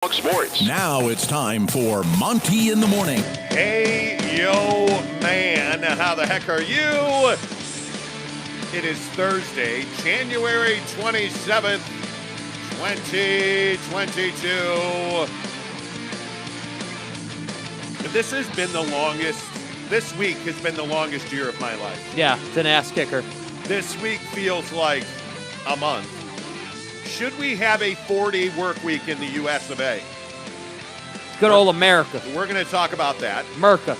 Sports. Now it's time for Monty in the Morning. Hey, yo, man. How the heck are you? It is Thursday, January 27th, 2022. This week has been the longest year of my life. Yeah, it's an ass kicker. This week feels like a month. Should we have a 4-day work week in the U.S. of A? Good old America. We're going to talk about that. America.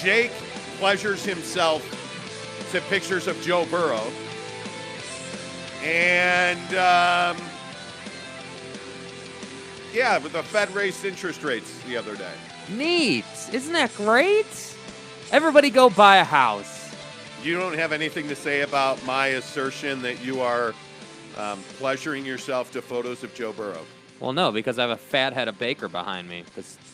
Jake pleasures himself to pictures of Joe Burrow. And, but the Fed raised interest rates the other day. Neat. Isn't that great? Everybody go buy a house. You don't have anything to say about my assertion that you are pleasuring yourself to photos of Joe Burrow? Well, no, because I have a fat head of Baker behind me.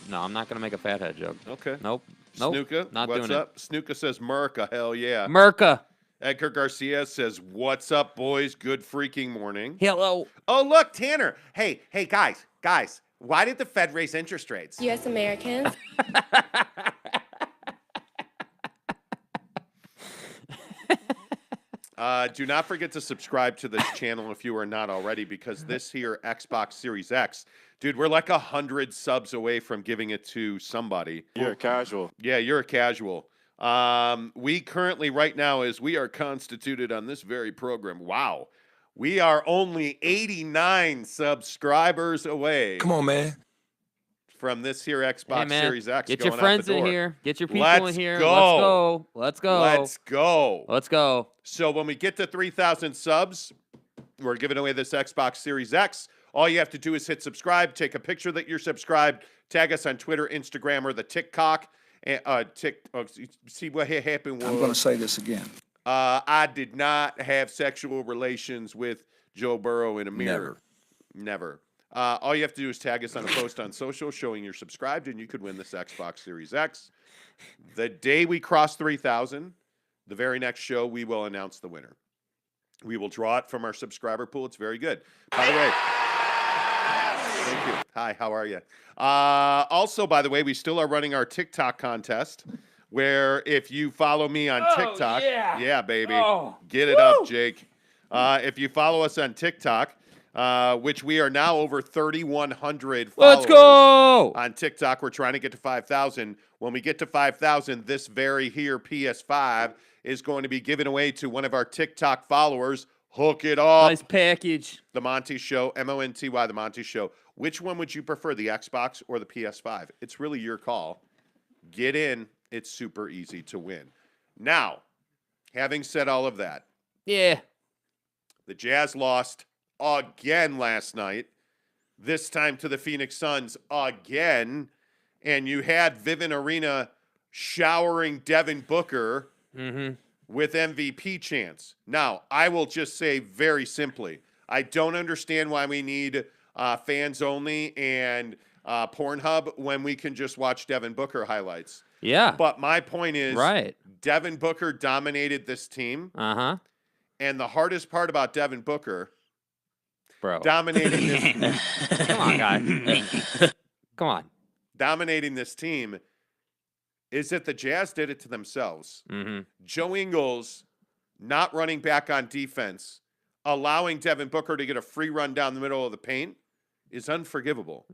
No, I'm not going to make a fat head joke. Okay. Nope. Snuka, not what's doing up? Snuka says, Merca, hell yeah. Merca. Edgar Garcia says, what's up, boys? Good freaking morning. Hello. Oh, look, Tanner. Hey, guys. Why did the Fed raise interest rates? U.S. Americans. Do not forget to subscribe to this channel if you are not already, because this here Xbox Series X, dude, we're like 100 subs away from giving it to somebody. You're a casual. Yeah, you're a casual. We currently, right now, as we are constituted on this very program, wow, we are only 89 subscribers away. Come on, man. From this here Xbox Hey, man, Series X. get going your friends out the in door. here. Get your people Let's in here. go. Let's go. Let's go. Let's go. So when we get to 3,000 subs, we're giving away this Xbox Series X. All you have to do is hit subscribe, take a picture that you're subscribed, tag us on Twitter, Instagram, or the TikTok. See what happened was, I'm going to say this again. I did not have sexual relations with Joe Burrow in a mirror. Never. All you have to do is tag us on a post on social showing you're subscribed, and you could win this Xbox Series X. The day we cross 3,000, the very next show, we will announce the winner. We will draw it from our subscriber pool. It's very good. By the way, thank you. Hi, how are you? Also, by the way, we still are running our TikTok contest, where if you follow me on TikTok, yeah, baby, get it up, Jake. If you follow us on TikTok, which we are now over 3,100 followers. Let's go. On TikTok, we're trying to get to 5,000. When we get to 5,000, this very here PS5 is going to be given away to one of our TikTok followers. Hook it up. Nice package. The Monty Show, Monty, The Monty Show. Which one would you prefer, the Xbox or the PS5? It's really your call. Get in. It's super easy to win. Now, having said all of that, Yeah. the Jazz lost again last night, this time to the Phoenix Suns again, and you had Vivint Arena showering Devin Booker with MVP chants. Now, I will just say very simply, I don't understand why we need fans only and Pornhub when we can just watch Devin Booker highlights. Yeah. But my point is, Right. Devin Booker dominated this team, Uh-huh. and the hardest part about Devin Booker Bro. dominating this Come on, guy. Come on. dominating this team is that the Jazz did it to themselves. Joe Ingles not running back on defense, allowing Devin Booker to get a free run down the middle of the paint is unforgivable.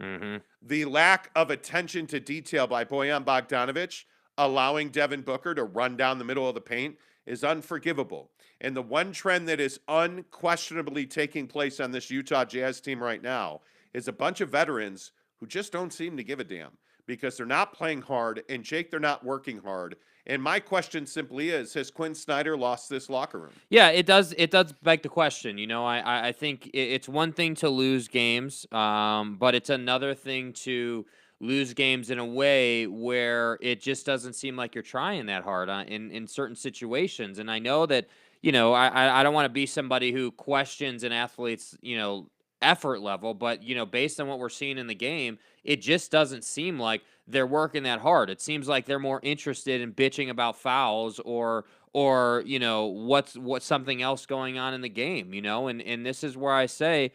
The lack of attention to detail by Bojan Bogdanovic, allowing Devin Booker to run down the middle of the paint, is unforgivable. And the one trend that is unquestionably taking place on this Utah Jazz team right now is a bunch of veterans who just don't seem to give a damn because they're not playing hard, and Jake, they're not working hard. And my question simply is, has Quin Snyder lost this locker room? Yeah, it does. It does beg the question. You know, I think it's one thing to lose games, but it's another thing to lose games in a way where it just doesn't seem like you're trying that hard in certain situations. And I know that, you know, I don't want to be somebody who questions an athlete's, you know, effort level, but, you know, based on what we're seeing in the game, it just doesn't seem like they're working that hard. It seems like they're more interested in bitching about fouls or you know, what's something else going on in the game, you know? And this is where I say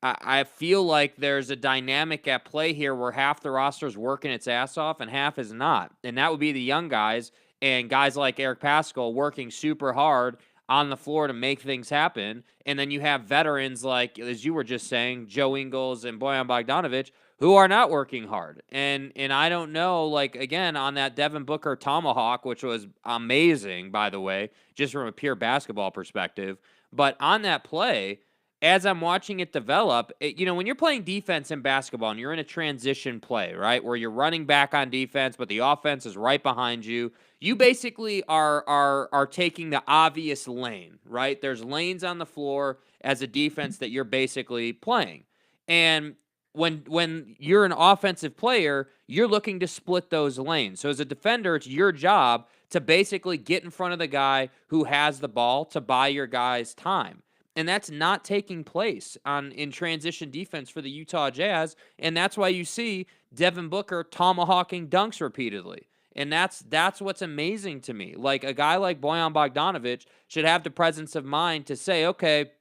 I feel like there's a dynamic at play here where half the roster is working its ass off and half is not. And that would be the young guys and guys like Eric Paschall working super hard on the floor to make things happen. And then you have veterans like, as you were just saying, Joe Ingles and Bojan Bogdanovic, who are not working hard. And I don't know, like, again, on that Devin Booker tomahawk, which was amazing, by the way, just from a pure basketball perspective. But on that play, as I'm watching it develop, when you're playing defense in basketball and you're in a transition play, right, where you're running back on defense, but the offense is right behind you, you basically are taking the obvious lane, right? There's lanes on the floor as a defense that you're basically playing. And when you're an offensive player, you're looking to split those lanes. So as a defender, it's your job to basically get in front of the guy who has the ball to buy your guys time. And that's not taking place in transition defense for the Utah Jazz. And that's why you see Devin Booker tomahawking dunks repeatedly. And that's what's amazing to me. Like, a guy like Bojan Bogdanovic should have the presence of mind to say, okay,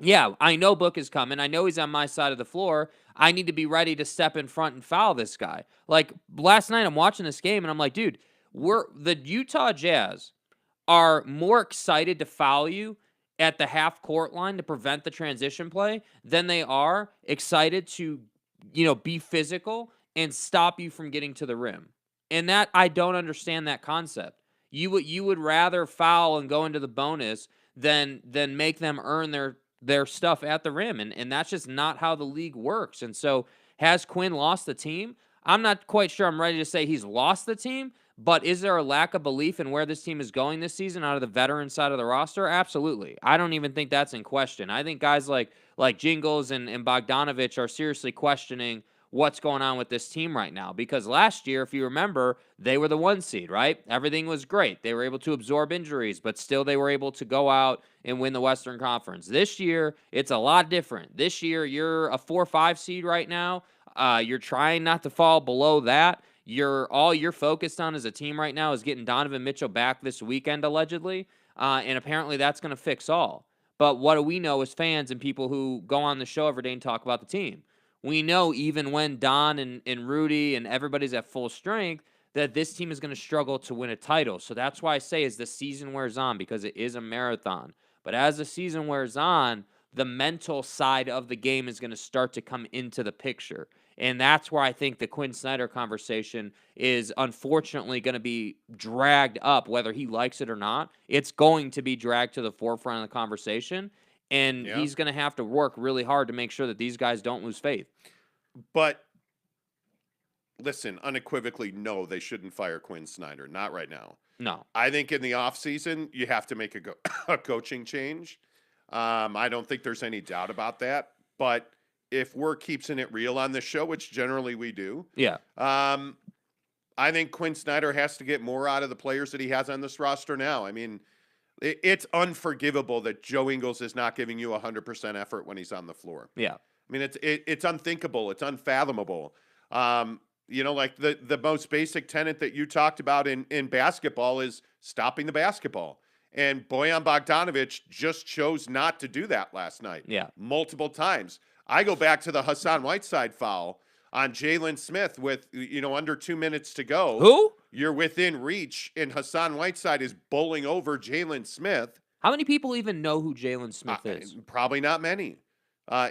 yeah, I know Book is coming. I know he's on my side of the floor. I need to be ready to step in front and foul this guy. Like, last night I'm watching this game and I'm like, dude, the Utah Jazz are more excited to foul you at the half court line to prevent the transition play than they are excited to, be physical and stop you from getting to the rim. And that, I don't understand that concept. You would rather foul and go into the bonus than make them earn their stuff at the rim. And that's just not how the league works. And so, has Quin lost the team? I'm not quite sure I'm ready to say he's lost the team, but is there a lack of belief in where this team is going this season out of the veteran side of the roster? Absolutely. I don't even think that's in question. I think guys like Jingles and Bogdanovic are seriously questioning what's going on with this team right now. Because last year, if you remember, they were the 1 seed, right? Everything was great. They were able to absorb injuries, but still they were able to go out and win the Western Conference. This year, it's a lot different. This year, you're a 4-5 seed right now. You're trying not to fall below that. All you're focused on as a team right now is getting Donovan Mitchell back this weekend, allegedly. And apparently that's going to fix all. But what do we know as fans and people who go on the show every day and talk about the team? We know even when Don and Rudy and everybody's at full strength, that this team is going to struggle to win a title. So that's why I say as the season wears on, because it is a marathon. But as the season wears on, the mental side of the game is going to start to come into the picture. And that's where I think the Quin Snyder conversation is unfortunately going to be dragged up, whether he likes it or not. It's going to be dragged to the forefront of the conversation. And he's going to have to work really hard to make sure that these guys don't lose faith. But listen, unequivocally, no, they shouldn't fire Quin Snyder. Not right now. No. I think in the offseason, you have to make a coaching change. I don't think there's any doubt about that. But if we're keeping it real on this show, which generally we do, I think Quin Snyder has to get more out of the players that he has on this roster now. I mean, it's unforgivable that Joe Ingles is not giving you 100% effort when he's on the floor. Yeah. I mean, it's unthinkable. It's unfathomable. Like the most basic tenet that you talked about in basketball is stopping the basketball. And Bojan Bogdanovic just chose not to do that last night. Yeah. Multiple times. I go back to the Hassan Whiteside foul on Jalen Smith with, under 2 minutes to go. Who? You're within reach, and Hassan Whiteside is bowling over Jalen Smith. How many people even know who Jalen Smith is? Probably not many.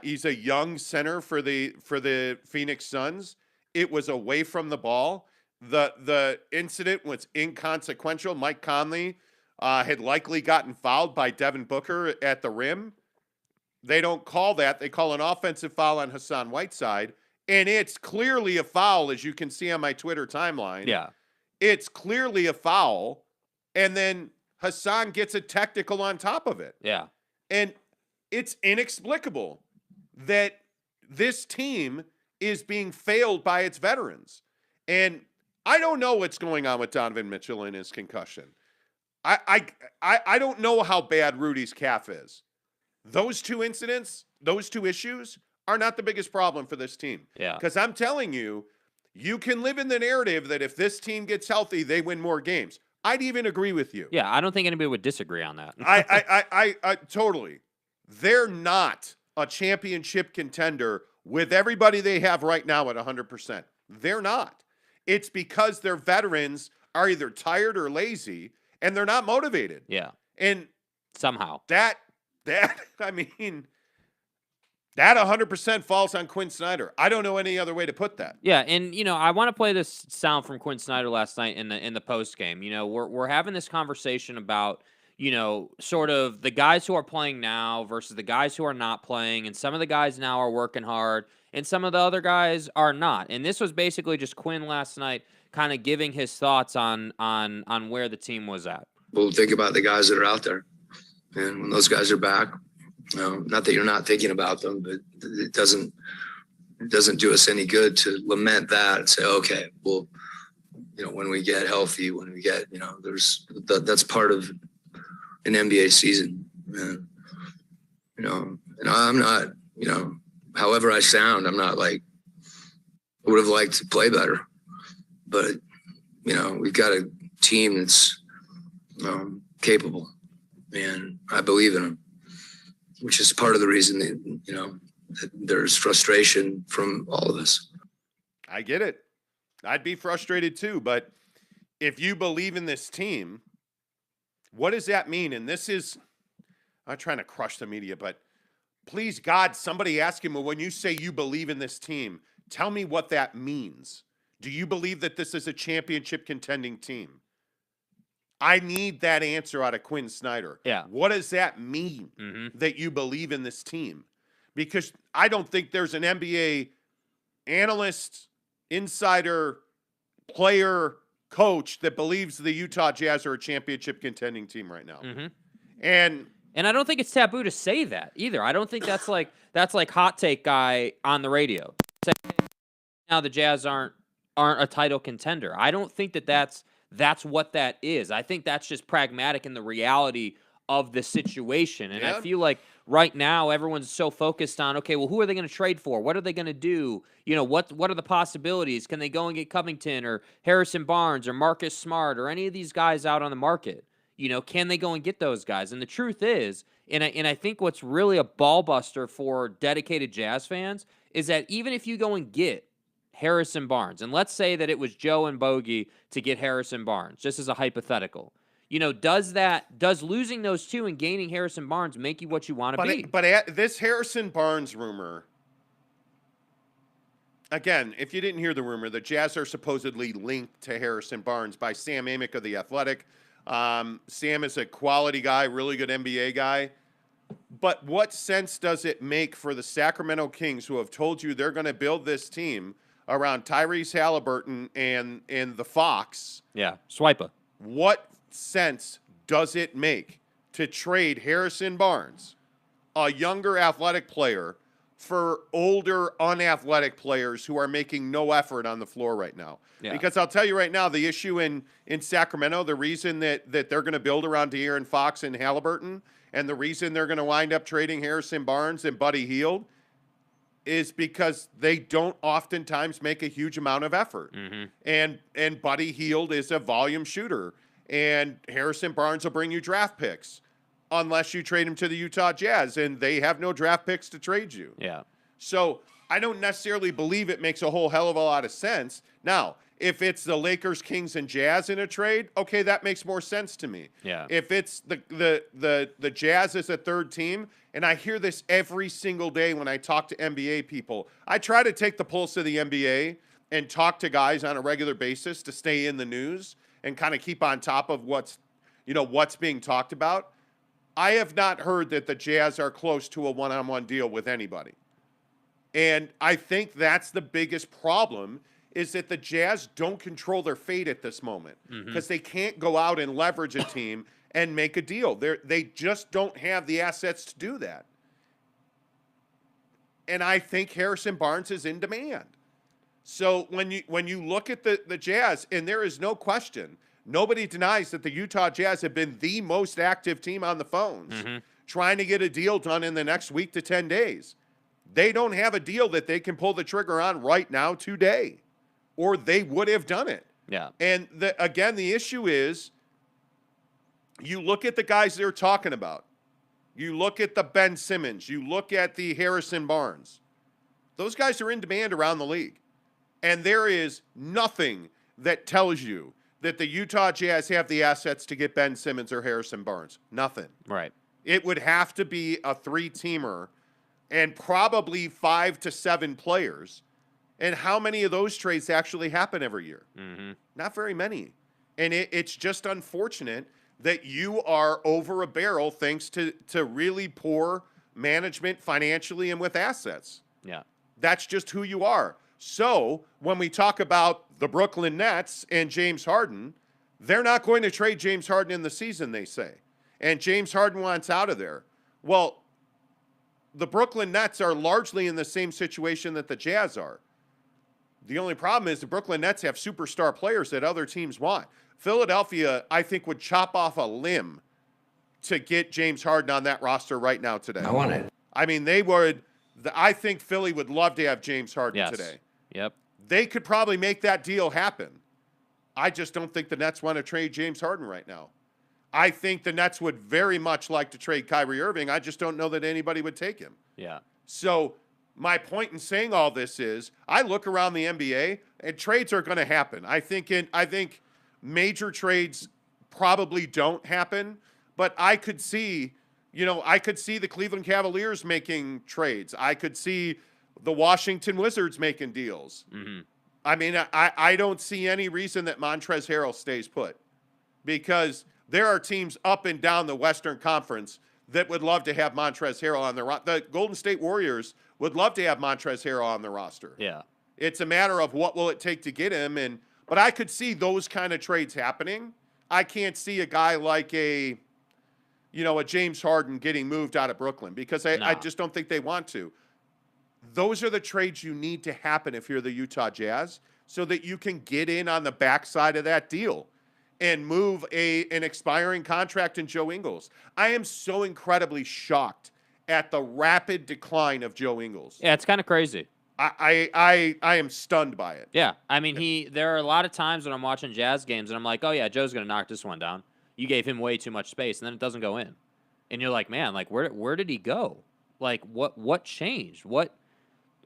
He's a young center for the Phoenix Suns. It was away from the ball. The incident was inconsequential. Mike Conley had likely gotten fouled by Devin Booker at the rim. They don't call that. They call an offensive foul on Hassan Whiteside, and it's clearly a foul, as you can see on my Twitter timeline. Yeah. It's clearly a foul, and then Hassan gets a technical on top of it. Yeah. And it's inexplicable that this team is being failed by its veterans. And I don't know what's going on with Donovan Mitchell and his concussion. I don't know how bad Rudy's calf is. Those two incidents, those two issues are not the biggest problem for this team. Yeah. Because I'm telling you, you can live in the narrative that if this team gets healthy, they win more games. I'd even agree with you. Yeah, I don't think anybody would disagree on that. I totally. They're not a championship contender with everybody they have right now at 100%. They're not. It's because their veterans are either tired or lazy, and they're not motivated. Yeah. And somehow that I mean, that 100% falls on Quin Snyder. I don't know any other way to put that. Yeah, and I want to play this sound from Quin Snyder last night in the post game. We're having this conversation about sort of the guys who are playing now versus the guys who are not playing, and some of the guys now are working hard, and some of the other guys are not. And this was basically just Quin last night, kind of giving his thoughts on where the team was at. Well, think about the guys that are out there, and when those guys are back, not that you're not thinking about them, but it doesn't do us any good to lament that and say, okay, well, when we get healthy, when we get, that's part of an NBA season, and I'm not, however I sound, I'm not like, I would have liked to play better, but, we've got a team that's capable, and I believe in them, which is part of the reason that, that there's frustration from all of us. I get it. I'd be frustrated too, but if you believe in this team, what does that mean? And this is, I'm not trying to crush the media, but please, God, somebody ask him, well, when you say you believe in this team, tell me what that means. Do you believe that this is a championship contending team? I need that answer out of Quin Snyder. Yeah. What does that mean that you believe in this team? Because I don't think there's an NBA analyst, insider, player, coach that believes the Utah Jazz are a championship contending team right now. And I don't think it's taboo to say that either. I don't think that's like hot take guy on the radio. Say, now the Jazz aren't a title contender. I don't think that's what that is. I think that's just pragmatic in the reality of the situation. And I feel like right now everyone's so focused on, okay, well, who are they going to trade for? What are they going to do? What are the possibilities? Can they go and get Covington or Harrison Barnes or Marcus Smart or any of these guys out on the market? Can they go and get those guys? And the truth is, and I think what's really a ball buster for dedicated Jazz fans is that even if you go and get Harrison Barnes, and let's say that it was Joe and Bogey to get Harrison Barnes, just as a hypothetical, does losing those two and gaining Harrison Barnes make you what you want to be? But this Harrison Barnes rumor, again, if you didn't hear the rumor, the Jazz are supposedly linked to Harrison Barnes by Sam Amick of The Athletic. Sam is a quality guy, really good NBA guy. But what sense does it make for the Sacramento Kings, who have told you they're going to build this team around Tyrese Halliburton and the Fox? Yeah, Swipa. What sense does it make to trade Harrison Barnes, a younger athletic player, for older unathletic players who are making no effort on the floor right now? Yeah. Because I'll tell you right now, the issue in Sacramento, the reason that they're going to build around De'Aaron Fox and Halliburton, and the reason they're going to wind up trading Harrison Barnes and Buddy Hield, is because they don't oftentimes make a huge amount of effort. And Buddy Hield is a volume shooter, and Harrison Barnes will bring you draft picks unless you trade him to the Utah Jazz, and they have no draft picks to trade you. Yeah. So I don't necessarily believe it makes a whole hell of a lot of sense. Now, if it's the Lakers, Kings, and Jazz in a trade, okay, that makes more sense to me. Yeah. If it's the Jazz as a third team, and I hear this every single day when I talk to NBA people, I try to take the pulse of the NBA and talk to guys on a regular basis to stay in the news and kind of keep on top of what's being talked about. I have not heard that the Jazz are close to a one-on-one deal with anybody. And I think that's the biggest problem, is that the Jazz don't control their fate at this moment because they can't go out and leverage a team and make a deal. They just don't have the assets to do that. And I think Harrison Barnes is in demand. So when you look at the Jazz, and there is no question, nobody denies that the Utah Jazz have been the most active team on the phones trying to get a deal done in the next week to 10 days. They don't have a deal that they can pull the trigger on right now today, or they would have done it. Yeah. And again, the issue is, you look at the guys they're talking about. You look at the Ben Simmons. You look at the Harrison Barnes. Those guys are in demand around the league. And there is nothing that tells you that the Utah Jazz have the assets to get Ben Simmons or Harrison Barnes. Nothing. Right. It would have to be a 3-teamer and probably 5 to 7 players. And how many of those trades actually happen every year? Mm-hmm. Not very many. And it's just unfortunate that you are over a barrel thanks to really poor management financially and with assets. Yeah. That's just who you are. So when we talk about the Brooklyn Nets and James Harden, they're not going to trade James Harden in the season, they say. And James Harden wants out of there. Well, the Brooklyn Nets are largely in the same situation that the Jazz are. The only problem is the Brooklyn Nets have superstar players that other teams want. Philadelphia, I think, would chop off a limb to get James Harden on that roster right now today. I want it. I mean, they would. I think Philly would love to have James Harden today. Yep. They could probably make that deal happen. I just don't think the Nets want to trade James Harden right now. I think the Nets would very much like to trade Kyrie Irving. I just don't know that anybody would take him. Yeah. So my point in saying all this is I look around the NBA and trades are going to happen. I think major trades probably don't happen, but I could see the Cleveland Cavaliers making trades. I could see the Washington Wizards making deals. Mm-hmm. I mean, I don't see any reason that Montrezl Harrell stays put because there are teams up and down the Western Conference that would love to have Montrezl Harrell on their roster. The Golden State Warriors would love to have Montrezl Harrell on the roster. Yeah. It's a matter of what will it take to get him. But I could see those kind of trades happening. I can't see a guy like a James Harden getting moved out of Brooklyn because I just don't think they want to. Those are the trades you need to happen if you're the Utah Jazz so that you can get in on the backside of that deal and move an expiring contract in Joe Ingles. I am so incredibly shocked at the rapid decline of Joe Ingles. Yeah, it's kind of crazy. I am stunned by it. Yeah. I mean, there are a lot of times when I'm watching Jazz games and I'm like, oh, yeah, Joe's going to knock this one down. You gave him way too much space, and then it doesn't go in. And you're like, man, like, where did he go? Like, what changed? What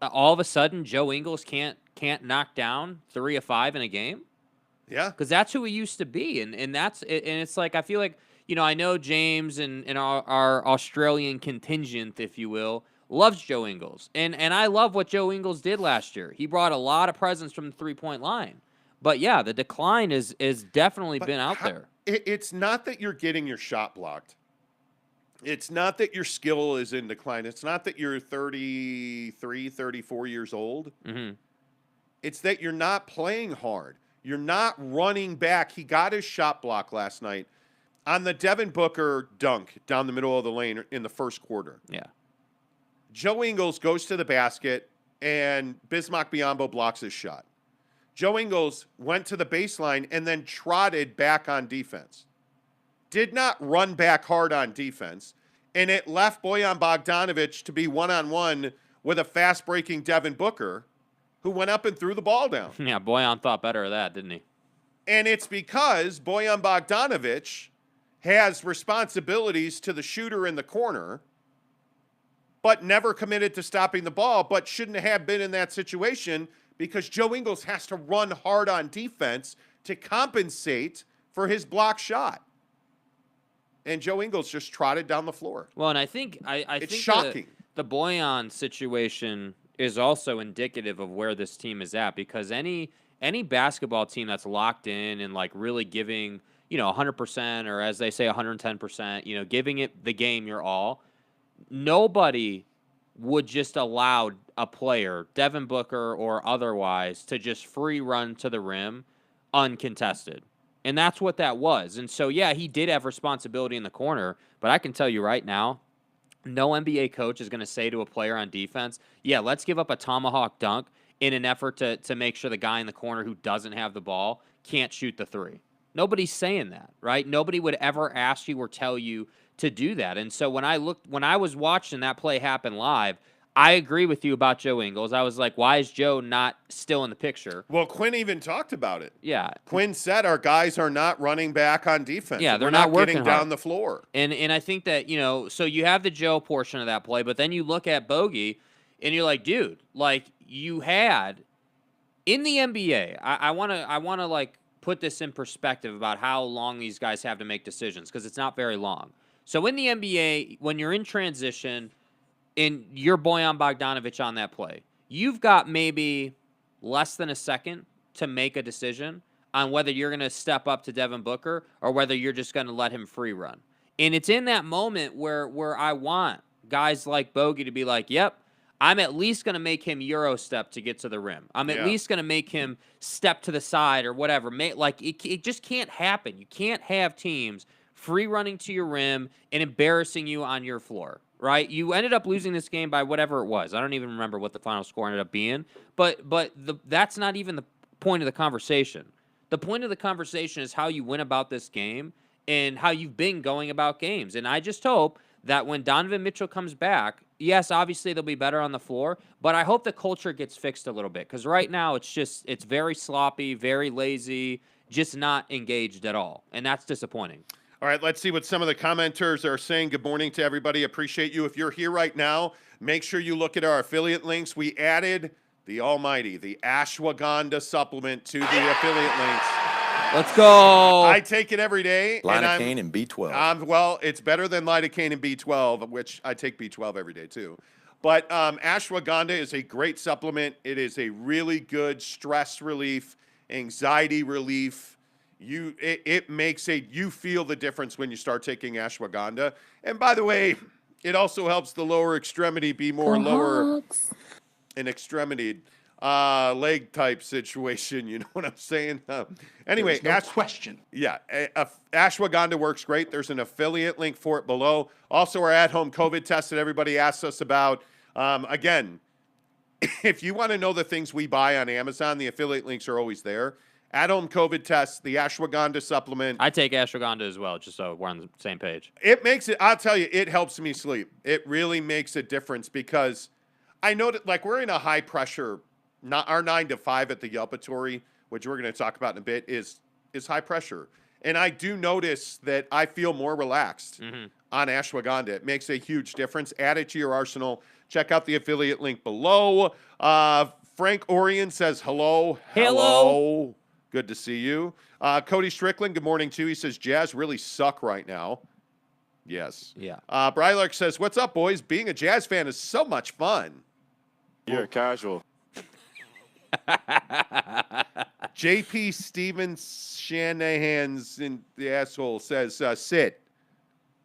all of a sudden Joe Ingles can't knock down 3 of 5 in a game? Yeah. Because that's who he used to be. And that's it. And it's like, I feel like, I know James and our Australian contingent, if you will, loves Joe Ingles. And I love what Joe Ingles did last year. He brought a lot of presence from the 3-point line. But yeah, the decline is definitely been out there. It's not that you're getting your shot blocked. It's not that your skill is in decline. It's not that you're 33, 34 years old. Mm-hmm. It's that you're not playing hard. You're not running back. He got his shot block last night on the Devin Booker dunk down the middle of the lane in the first quarter. Yeah. Joe Ingles goes to the basket, and Bismack Biyombo blocks his shot. Joe Ingles went to the baseline and then trotted back on defense. Did not run back hard on defense, and it left Bojan Bogdanovic to be one-on-one with a fast-breaking Devin Booker, who went up and threw the ball down. Yeah, Bojan thought better of that, didn't he? And it's because Bojan Bogdanovic has responsibilities to the shooter in the corner, but never committed to stopping the ball, but shouldn't have been in that situation because Joe Ingles has to run hard on defense to compensate for his block shot. And Joe Ingles just trotted down the floor. Well, and I think It's think shocking. The Bojan situation is also indicative of where this team is at because any basketball team that's locked in and like really giving, 100% or as they say 110%, giving it the game your all, nobody would just allow a player, Devin Booker or otherwise, to just free run to the rim uncontested. And that's what that was. And so, yeah, he did have responsibility in the corner, but I can tell you right now, no NBA coach is going to say to a player on defense, yeah, let's give up a tomahawk dunk in an effort to make sure the guy in the corner who doesn't have the ball can't shoot the three. Nobody's saying that, right? Nobody would ever ask you or tell you to do that. And so when I was watching that play happen live, I agree with you about Joe Ingles. I was like, why is Joe not still in the picture? Well, Quinn even talked about it. Yeah. Quinn said our guys are not running back on defense. Yeah, they're We're not getting working down hard. the floor. And I think that, so you have the Joe portion of that play, but then you look at Bogey and you're like, dude, like you had in the NBA, I wanna like put this in perspective about how long these guys have to make decisions, because it's not very long. So in the NBA, when you're in transition and you're Bojan Bogdanovic on that play, you've got maybe less than a second to make a decision on whether you're going to step up to Devin Booker or whether you're just going to let him free run. And it's in that moment where I want guys like Bogey to be like, yep, I'm at least going to make him Euro step to get to the rim. I'm at least going to make him step to the side or whatever. It just can't happen. You can't have teams free running to your rim and embarrassing you on your floor, right? You ended up losing this game by whatever it was. I don't even remember what the final score ended up being, but that's not even the point of the conversation. The point of the conversation is how you win about this game and how you've been going about games. And I just hope that when Donovan Mitchell comes back, yes, obviously they'll be better on the floor, but I hope the culture gets fixed a little bit, because right now it's very sloppy, very lazy, just not engaged at all. And that's disappointing. All right, let's see what some of the commenters are saying. Good morning to everybody. Appreciate you. If you're here right now, make sure you look at our affiliate links. We added the almighty, the ashwagandha supplement to the affiliate links. Let's go. I take it every day. Lidocaine and B12. Well, it's better than lidocaine and B12, which I take B12 every day too. But ashwagandha is a great supplement. It is a really good stress relief, anxiety relief. It makes you feel the difference when you start taking ashwagandha. And by the way, it also helps the lower extremity be more lower in extremity leg type situation. You know what I'm saying? Anyway, no question. Yeah, ashwagandha works great. There's an affiliate link for it below. Also, our at-home COVID test that everybody asks us about. Again, if you want to know the things we buy on Amazon, the affiliate links are always there. At-home COVID test, the ashwagandha supplement. I take ashwagandha as well, just so we're on the same page. It makes it, I'll tell you, it helps me sleep. It really makes a difference, because I know that, like, we're in a high pressure, our 9 to 5 at the Yelpatory, which we're going to talk about in a bit, is high pressure. And I do notice that I feel more relaxed on ashwagandha. It makes a huge difference. Add it to your arsenal. Check out the affiliate link below. Frank Orion says hello. Hello. Good to see you. Cody Strickland, good morning, too. He says, Jazz really suck right now. Yes. Yeah. Brylark says, what's up, boys? Being a Jazz fan is so much fun. You're casual. JP Stevens Shanahan's in the asshole says, sit.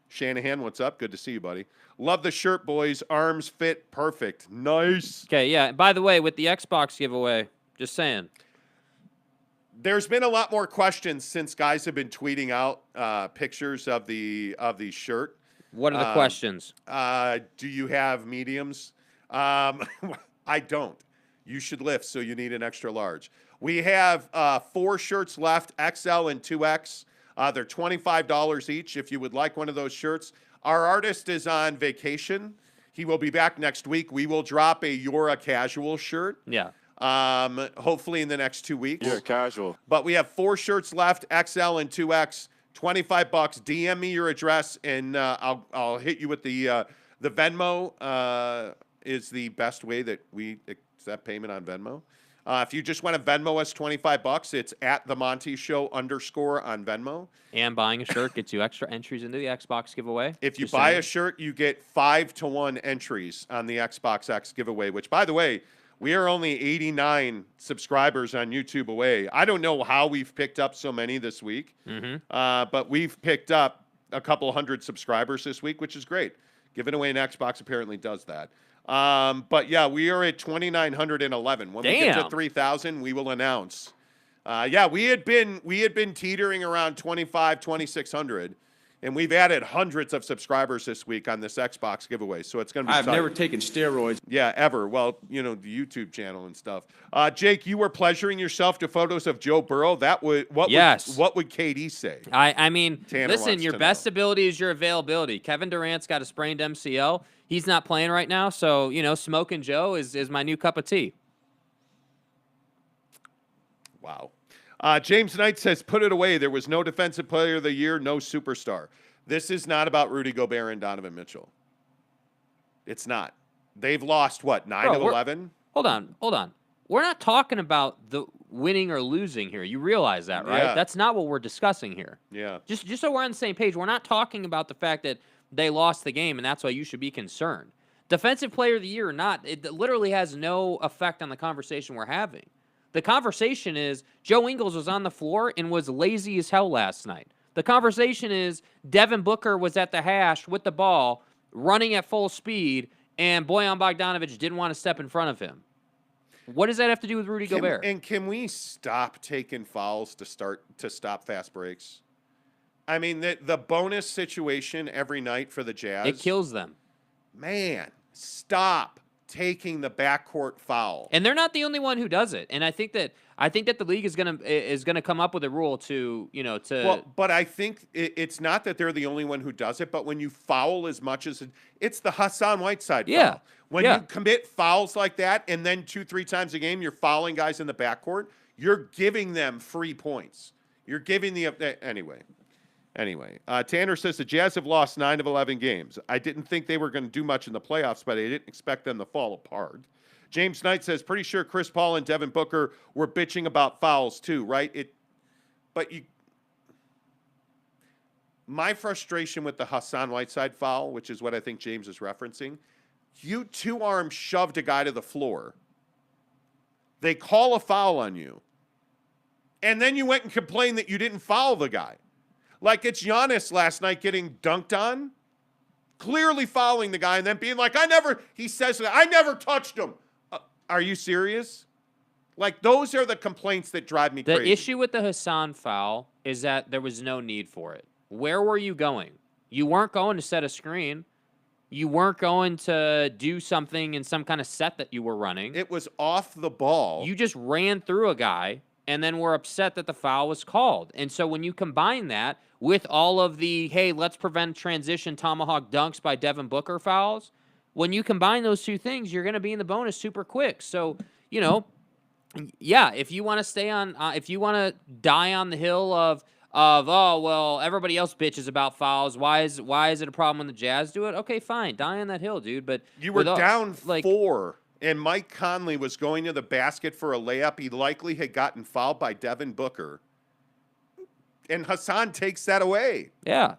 Shanahan, what's up? Good to see you, buddy. Love the shirt, boys. Arms fit perfect. Nice. Okay, yeah. By the way, with the Xbox giveaway, just saying. There's been a lot more questions since guys have been tweeting out pictures of the shirt. What are the questions? Do you have mediums? I don't. You should lift, so you need an extra large. We have 4 shirts left, XL and 2X. They're $25 each if you would like one of those shirts. Our artist is on vacation. He will be back next week. We will drop a You're a Casual shirt. Yeah. Hopefully in the next 2 weeks. You're casual. But we have 4 shirts left, XL and 2X, $25. DM me your address, and I'll hit you with the Venmo. Is the best way that we accept payment on Venmo. If you just want to Venmo us $25, it's at the Monty Show _ on Venmo. And buying a shirt gets you extra entries into the Xbox giveaway. If you buy a shirt, you get 5-to-1 entries on the Xbox X giveaway, which, by the way, we are only 89 subscribers on YouTube away. I don't know how we've picked up so many this week, but we've picked up a couple hundred subscribers this week, which is great. Giving away an Xbox apparently does that. But yeah, we are at 2,911. When we get to 3,000, we will announce. Yeah, we had been teetering around 2,600, and we've added hundreds of subscribers this week on this Xbox giveaway. So it's going to be. I've never taken steroids. Yeah, ever. Well, you know, the YouTube channel and stuff. Jake, you were pleasuring yourself to photos of Joe Burrow. What would KD say? I mean, Tanner listen, wants your to best know. ability is your availability. Kevin Durant's got a sprained MCL. he's not playing right now. So, Smoking Joe is my new cup of tea. Wow. James Knight says, put it away. There was no defensive player of the year, no superstar. This is not about Rudy Gobert and Donovan Mitchell. It's not. They've lost, 9 of 11? Hold on. We're not talking about the winning or losing here. You realize that, right? Yeah. That's not what we're discussing here. Yeah. Just so we're on the same page, we're not talking about the fact that they lost the game and that's why you should be concerned. Defensive player of the year or not, it literally has no effect on the conversation we're having. The conversation is Joe Ingles was on the floor and was lazy as hell last night. The conversation is Devin Booker was at the hash with the ball, running at full speed, and Bojan Bogdanovic didn't want to step in front of him. What does that have to do with Rudy Gobert? And can we stop taking fouls to stop fast breaks? I mean, the bonus situation every night for the Jazz. It kills them. Man, stop taking the backcourt foul. And they're not the only one who does it. And I think that the league is gonna come up with a rule to. Well, but I think it's not that they're the only one who does it, but when you foul as much as it's the Hassan Whiteside foul. When you commit fouls like that, and then 2-3 times a game you're fouling guys in the backcourt, you're giving them free points. You're giving anyway. Tanner says the Jazz have lost 9 of 11 games. I didn't think they were going to do much in the playoffs, but I didn't expect them to fall apart. James Knight says, pretty sure Chris Paul and Devin Booker were bitching about fouls too, right? My frustration with the Hassan Whiteside foul, which is what I think James is referencing, you two-arm shoved a guy to the floor. They call a foul on you. And then you went and complained that you didn't foul the guy. Like it's Giannis last night getting dunked on, clearly fouling the guy, and then being like, I never touched him. Are you serious? Like, those are the complaints that drive me crazy. The issue with the Hassan foul is that there was no need for it. Where were you going? You weren't going to set a screen. You weren't going to do something in some kind of set that you were running. It was off the ball. You just ran through a guy and then were upset that the foul was called. And so when you combine that with all of the, hey, let's prevent transition tomahawk dunks by Devin Booker fouls, when you combine those two things, you're going to be in the bonus super quick. So, if you want to stay on, if you want to die on the hill of oh, well, everybody else bitches about fouls. Why is it a problem when the Jazz do it? Okay, fine. Die on that hill, dude. But you were down 4, and Mike Conley was going to the basket for a layup. He likely had gotten fouled by Devin Booker. And Hassan takes that away. Yeah.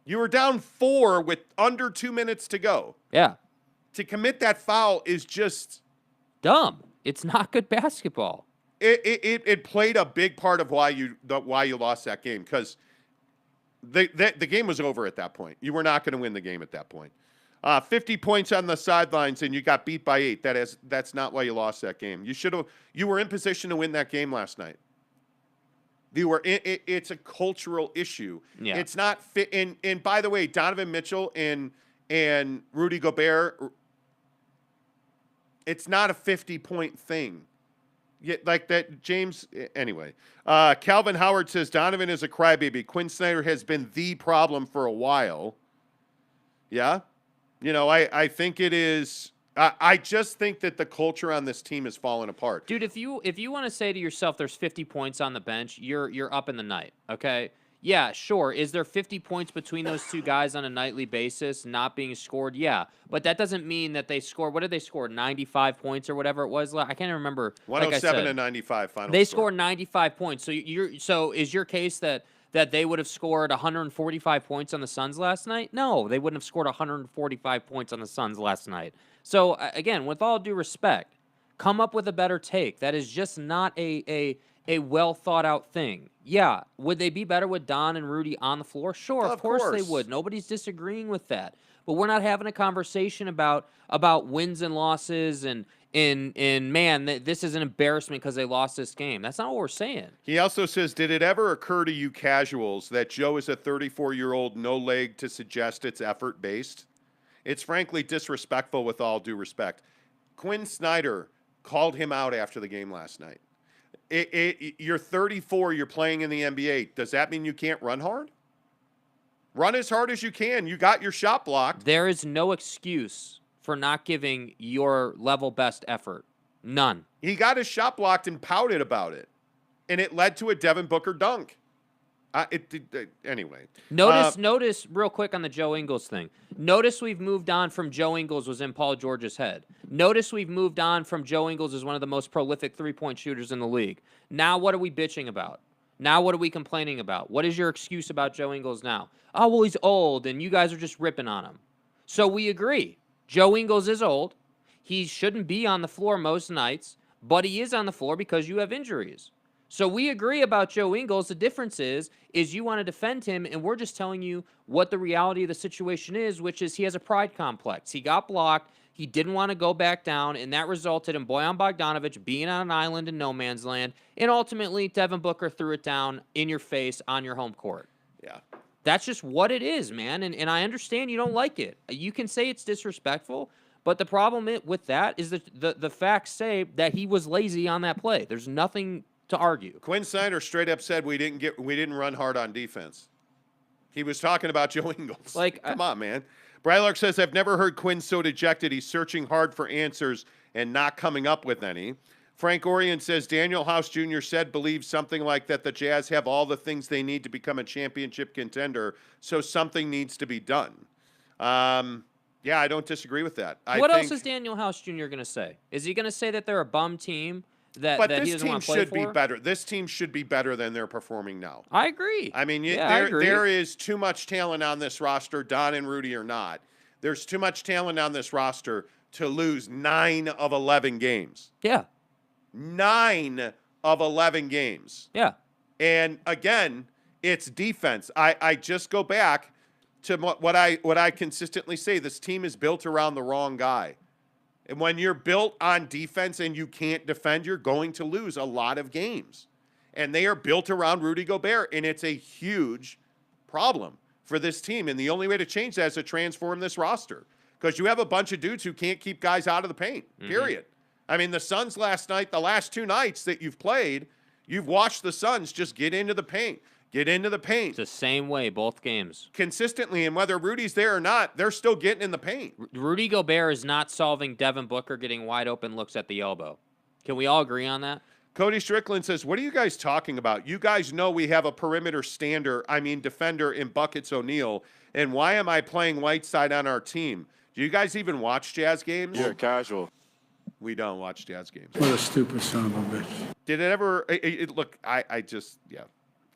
You were down 4 with under 2 minutes to go. Yeah. To commit that foul is just dumb. It's not good basketball. It played a big part of why you lost that game, because the game was over at that point. You were not going to win the game at that point. 50 points on the sidelines and you got beat by 8. That's not why you lost that game. You were in position to win that game last night. It's a cultural issue. Yeah. It's not fit. And by the way, Donovan Mitchell and Rudy Gobert, it's not a 50-point thing. Yeah, like that, James. Anyway, Calvin Howard says Donovan is a crybaby. Quin Snyder has been the problem for a while. Yeah, I think it is. I just think that the culture on this team is falling apart, dude. If you want to say to yourself, "There's 50 points on the bench," you're up in the night. Okay. Yeah, sure. Is there 50 points between those two guys on a nightly basis not being scored? Yeah, but that doesn't mean that they score. What did they score? 95 points or whatever it was. I can't remember. 107 to 95 final. They scored 95 points. So so is your case that they would have scored 145 points on the Suns last night? No, they wouldn't have scored 145 points on the Suns last night. So again, with all due respect, come up with a better take. That is just not a well thought out thing. Yeah, would they be better with Don and Rudy on the floor? Sure, of course they would. Nobody's disagreeing with that. But we're not having a conversation about wins and losses and man, this is an embarrassment because they lost this game. That's not what we're saying. He also says, did it ever occur to you casuals that Joe is a 34-year-old no leg to suggest it's effort based? It's frankly disrespectful with all due respect. Quin Snyder called him out after the game last night. You're 34, you're playing in the NBA. Does that mean you can't run hard? Run as hard as you can. You got your shot blocked. There is no excuse for not giving your level best effort. None. He got his shot blocked and pouted about it, and it led to a Devin Booker dunk. Anyway. Notice real quick on the Joe Ingles thing. Notice we've moved on from Joe Ingles was in Paul George's head. Notice we've moved on from Joe Ingles as one of the most prolific three-point shooters in the league. Now what are we bitching about? Now what are we complaining about? What is your excuse about Joe Ingles now? Oh, well, he's old, and you guys are just ripping on him. So we agree. Joe Ingles is old. He shouldn't be on the floor most nights, but he is on the floor because you have injuries. So we agree about Joe Ingles. The difference is you want to defend him, and we're just telling you what the reality of the situation is, which is he has a pride complex. He got blocked. He didn't want to go back down, and that resulted in Bojan Bogdanovic being on an island in no man's land, and ultimately Devin Booker threw it down in your face on your home court. Yeah. That's just what it is, man, and I understand you don't like it. You can say it's disrespectful, but the problem with that is that the facts say that he was lazy on that play. There's nothing to argue. Quin Snyder straight up said we didn't run hard on defense. He was talking about Joe Ingles. Come on, man. Brylark says, I've never heard Quinn so dejected. He's searching hard for answers and not coming up with any. Frank Orion says, Daniel House Jr. believes something like that the Jazz have all the things they need to become a championship contender, so something needs to be done. Yeah, I don't disagree with that. What else is Daniel House Jr. going to say? Is he going to say that they're a bum team? That he doesn't want to play for? But this team should be better. This team should be better than they're performing now. I agree. I mean, I agree. there is too much talent on this roster, Don and Rudy or not. There's too much talent on this roster to lose 9 of 11 games. Yeah. 9 of 11 games. Yeah. And again, it's defense. I just go back to what I consistently say. This team is built around the wrong guy. And when you're built on defense and you can't defend, you're going to lose a lot of games. And they are built around Rudy Gobert, and it's a huge problem for this team. And the only way to change that is to transform this roster, because you have a bunch of dudes who can't keep guys out of the paint, period. I mean, the Suns last night, the last 2 nights that you've played, you've watched the Suns just get into the paint. Get into the paint. It's the same way, both games. Consistently, and whether Rudy's there or not, they're still getting in the paint. Rudy Gobert is not solving Devin Booker getting wide open looks at the elbow. Can we all agree on that? Cody Strickland says, what are you guys talking about? You guys know we have a perimeter defender in Buckets O'Neal, and why am I playing Whiteside on our team? Do you guys even watch Jazz games? You're casual. We don't watch Jazz games. What a stupid son of a bitch. Did it ever look,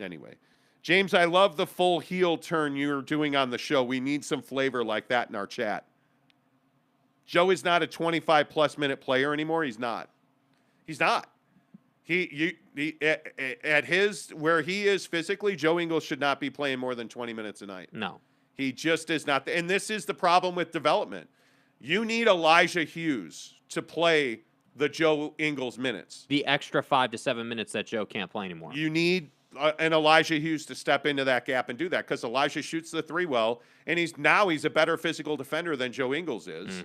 Anyway. James, I love the full heel turn you're doing on the show. We need some flavor like that in our chat. Joe is not a 25-plus minute player anymore. He's not. He's not. At where he is physically, Joe Ingles should not be playing more than 20 minutes a night. No. He just is not. And this is the problem with development. You need Elijah Hughes to play the Joe Ingles minutes. The extra 5 to 7 minutes that Joe can't play anymore. You need and Elijah Hughes to step into that gap and do that, because Elijah shoots the 3 well, and he's a better physical defender than Joe Ingles is.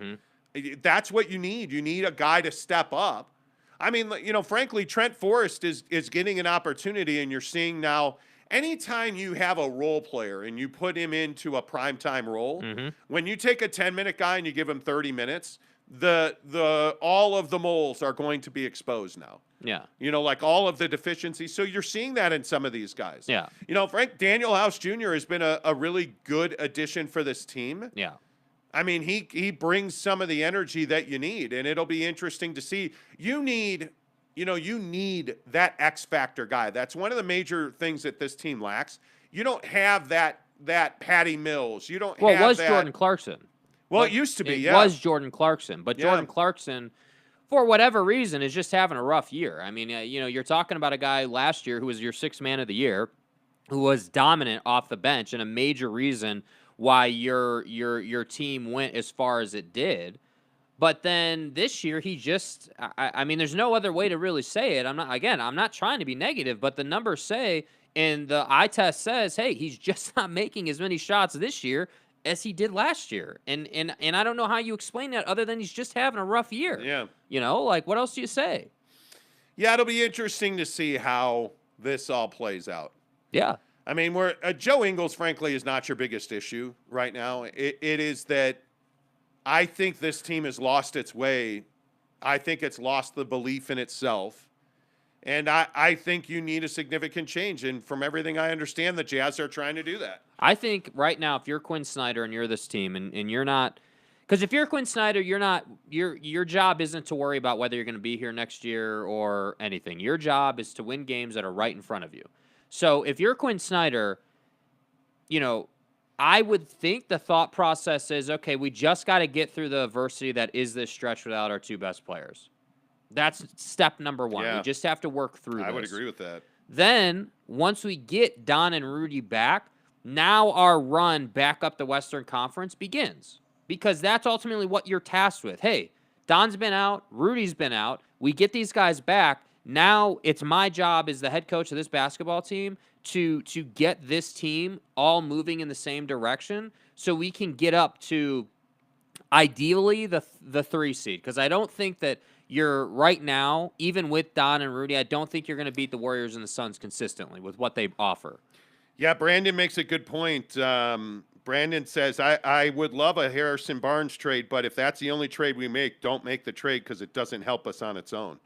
That's what you need. You need a guy to step up. I mean, frankly, Trent Forrest is getting an opportunity, and you're seeing now anytime you have a role player and you put him into a primetime role, when you take a 10-minute guy and you give him 30 minutes, all of the moles are going to be exposed now. Yeah. Like all of the deficiencies. So you're seeing that in some of these guys. Yeah. Daniel House Jr. has been a really good addition for this team. Yeah. I mean, he brings some of the energy that you need, and it'll be interesting to see. You need that X factor guy. That's one of the major things that this team lacks. You don't have that Patty Mills. You don't have that. Well, it was Jordan Clarkson. Well, it used to be, It was Jordan Clarkson, but Jordan Clarkson, for whatever reason, is just having a rough year. I mean, you're talking about a guy last year who was your 6th man of the year, who was dominant off the bench, and a major reason why your team went as far as it did. But then this year, he just, I mean, there's no other way to really say it. I'm not trying to be negative, but the numbers say, and the eye test says, hey, he's just not making as many shots this year as he did last year. And I don't know how you explain that other than he's just having a rough year. Yeah. What else do you say? Yeah, it'll be interesting to see how this all plays out. Yeah. I mean, Joe Ingles, frankly, is not your biggest issue right now. It is that I think this team has lost its way. I think it's lost the belief in itself. And I think you need a significant change. And from everything I understand, the Jazz are trying to do that. I think right now, if you're Quin Snyder and you're this team and you're not – because if you're Quin Snyder, you're not – your job isn't to worry about whether you're going to be here next year or anything. Your job is to win games that are right in front of you. So if you're Quin Snyder, I would think the thought process is, okay, we just got to get through the adversity that is this stretch without our two best players. That's step number one. Yeah. We just have to work through this. I would agree with that. Then, once we get Don and Rudy back, now our run back up the Western Conference begins. Because that's ultimately what you're tasked with. Hey, Don's been out. Rudy's been out. We get these guys back. Now it's my job as the head coach of this basketball team to get this team all moving in the same direction so we can get up to ideally the 3 seed. Because I don't think that you're right now, even with Don and Rudy, I don't think you're going to beat the Warriors and the Suns consistently with what they offer. Yeah, Brandon makes a good point. Brandon says, I would love a Harrison Barnes trade, but if that's the only trade we make, don't make the trade because it doesn't help us on its own.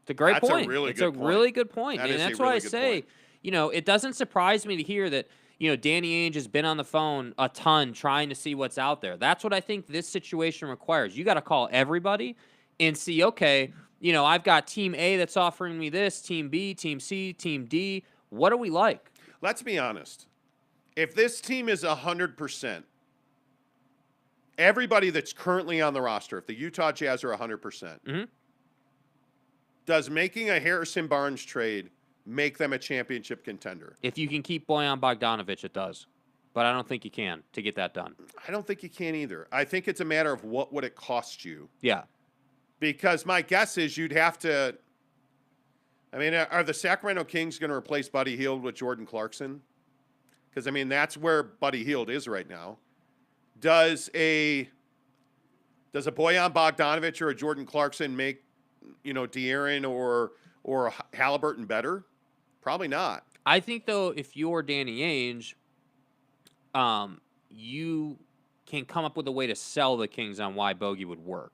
It's a great That's point. a really it's good a point. really good point. That And is a that's why really I good say, point. It doesn't surprise me to hear that, Danny Ainge has been on the phone a ton trying to see what's out there. That's what I think this situation requires. You got to call everybody and see, okay, I've got team A that's offering me this, team B, team C, team D. What do we like? Let's be honest. If this team is 100%, everybody that's currently on the roster, if the Utah Jazz are 100%, does making a Harrison Barnes trade make them a championship contender? If you can keep Bojan Bogdanovic, it does. But I don't think you can to get that done. I don't think you can either. I think it's a matter of what would it cost you. Yeah. Because my guess is you'd have to – I mean, are the Sacramento Kings going to replace Buddy Hield with Jordan Clarkson? Because, I mean, that's where Buddy Hield is right now. Does a Bojan Bogdanovic or a Jordan Clarkson make, De'Aaron or Halliburton better? Probably not. I think, though, if you're Danny Ainge, you can come up with a way to sell the Kings on why Bogey would work.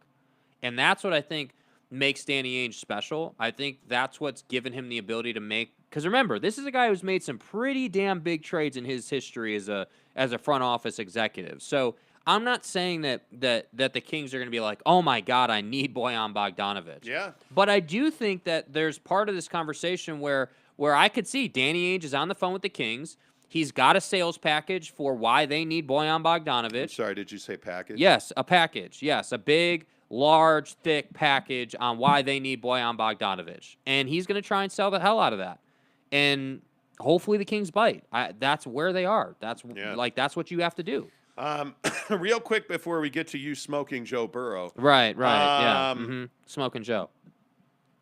And that's what I think makes Danny Ainge special. I think that's what's given him the ability to make – because remember, this is a guy who's made some pretty damn big trades in his history as a front office executive. So I'm not saying that the Kings are going to be like, oh, my God, I need Bojan Bogdanovic. Yeah. But I do think that there's part of this conversation where I could see Danny Ainge is on the phone with the Kings. He's got a sales package for why they need Bojan Bogdanovic. I'm sorry, did you say package? Yes, a package. Yes, a big, large, thick package on why they need Bojan Bogdanovic. And he's going to try and sell the hell out of that. And hopefully the Kings bite. That's where they are. That's what you have to do. Real quick before we get to you smoking Joe Burrow. Right, yeah. Smoking Joe.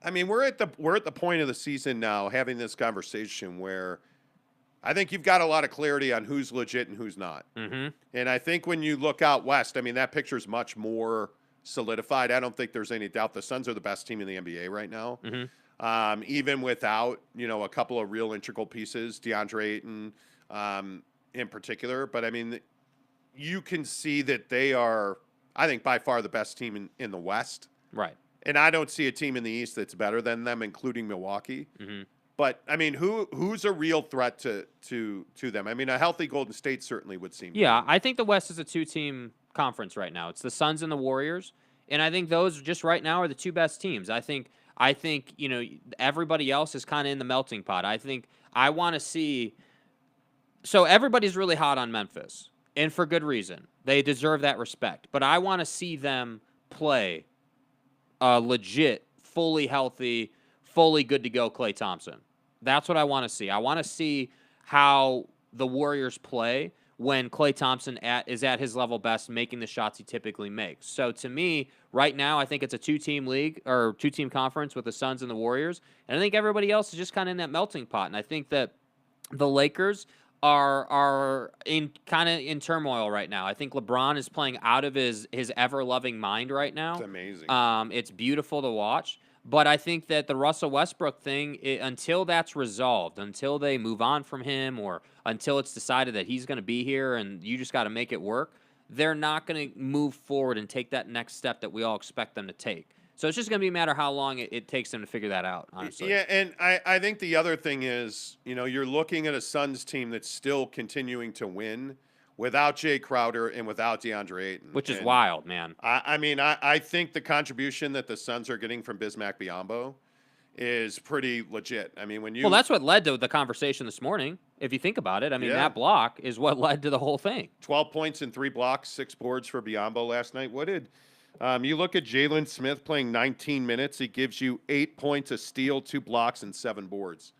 I mean, we're at the point of the season now having this conversation where I think you've got a lot of clarity on who's legit and who's not. Mm-hmm. And I think when you look out west, I mean, that picture's much more solidified. I don't think there's any doubt the Suns are the best team in the NBA right now. Mm-hmm. Even without, a couple of real integral pieces, DeAndre Ayton in particular. But, I mean, you can see that they are, I think, by far the best team in the West. Right. And I don't see a team in the East that's better than them, including Milwaukee. Mm-hmm. But, I mean, who's a real threat to them? I mean, a healthy Golden State certainly would seem. Yeah, I think the West is a 2-team conference right now. It's the Suns and the Warriors. And I think those just right now are the 2 best teams. I think everybody else is kind of in the melting pot. I want to see – so everybody's really hot on Memphis, and for good reason. They deserve that respect. But I want to see them play legit, fully healthy, fully good to go Klay Thompson. That's what I want to see. I want to see how the Warriors play when Klay Thompson is at his level best, making the shots he typically makes. So to me, right now, I think it's a 2-team league or 2-team conference with the Suns and the Warriors. And I think everybody else is just kind of in that melting pot. And I think that the Lakers are in kind of in turmoil right now. I think LeBron is playing out of his ever-loving mind right now. It's amazing. It's beautiful to watch. But I think that the Russell Westbrook thing, until that's resolved, until they move on from him, or until it's decided that he's going to be here and you just got to make it work, they're not going to move forward and take that next step that we all expect them to take. So it's just going to be a matter of how long it takes them to figure that out, honestly. Yeah, and I think the other thing is, you're looking at a Suns team that's still continuing to win without Jay Crowder and without DeAndre Ayton. Which is wild, man. I think the contribution that the Suns are getting from Bismack Biyombo is pretty legit. Well, that's what led to the conversation this morning. If you think about it, that block is what led to the whole thing. 12 points and 3 blocks, 6 boards for Biyombo last night. What did you look at Jalen Smith playing 19 minutes? He gives you 8 points, a steal, 2 blocks, and 7 boards.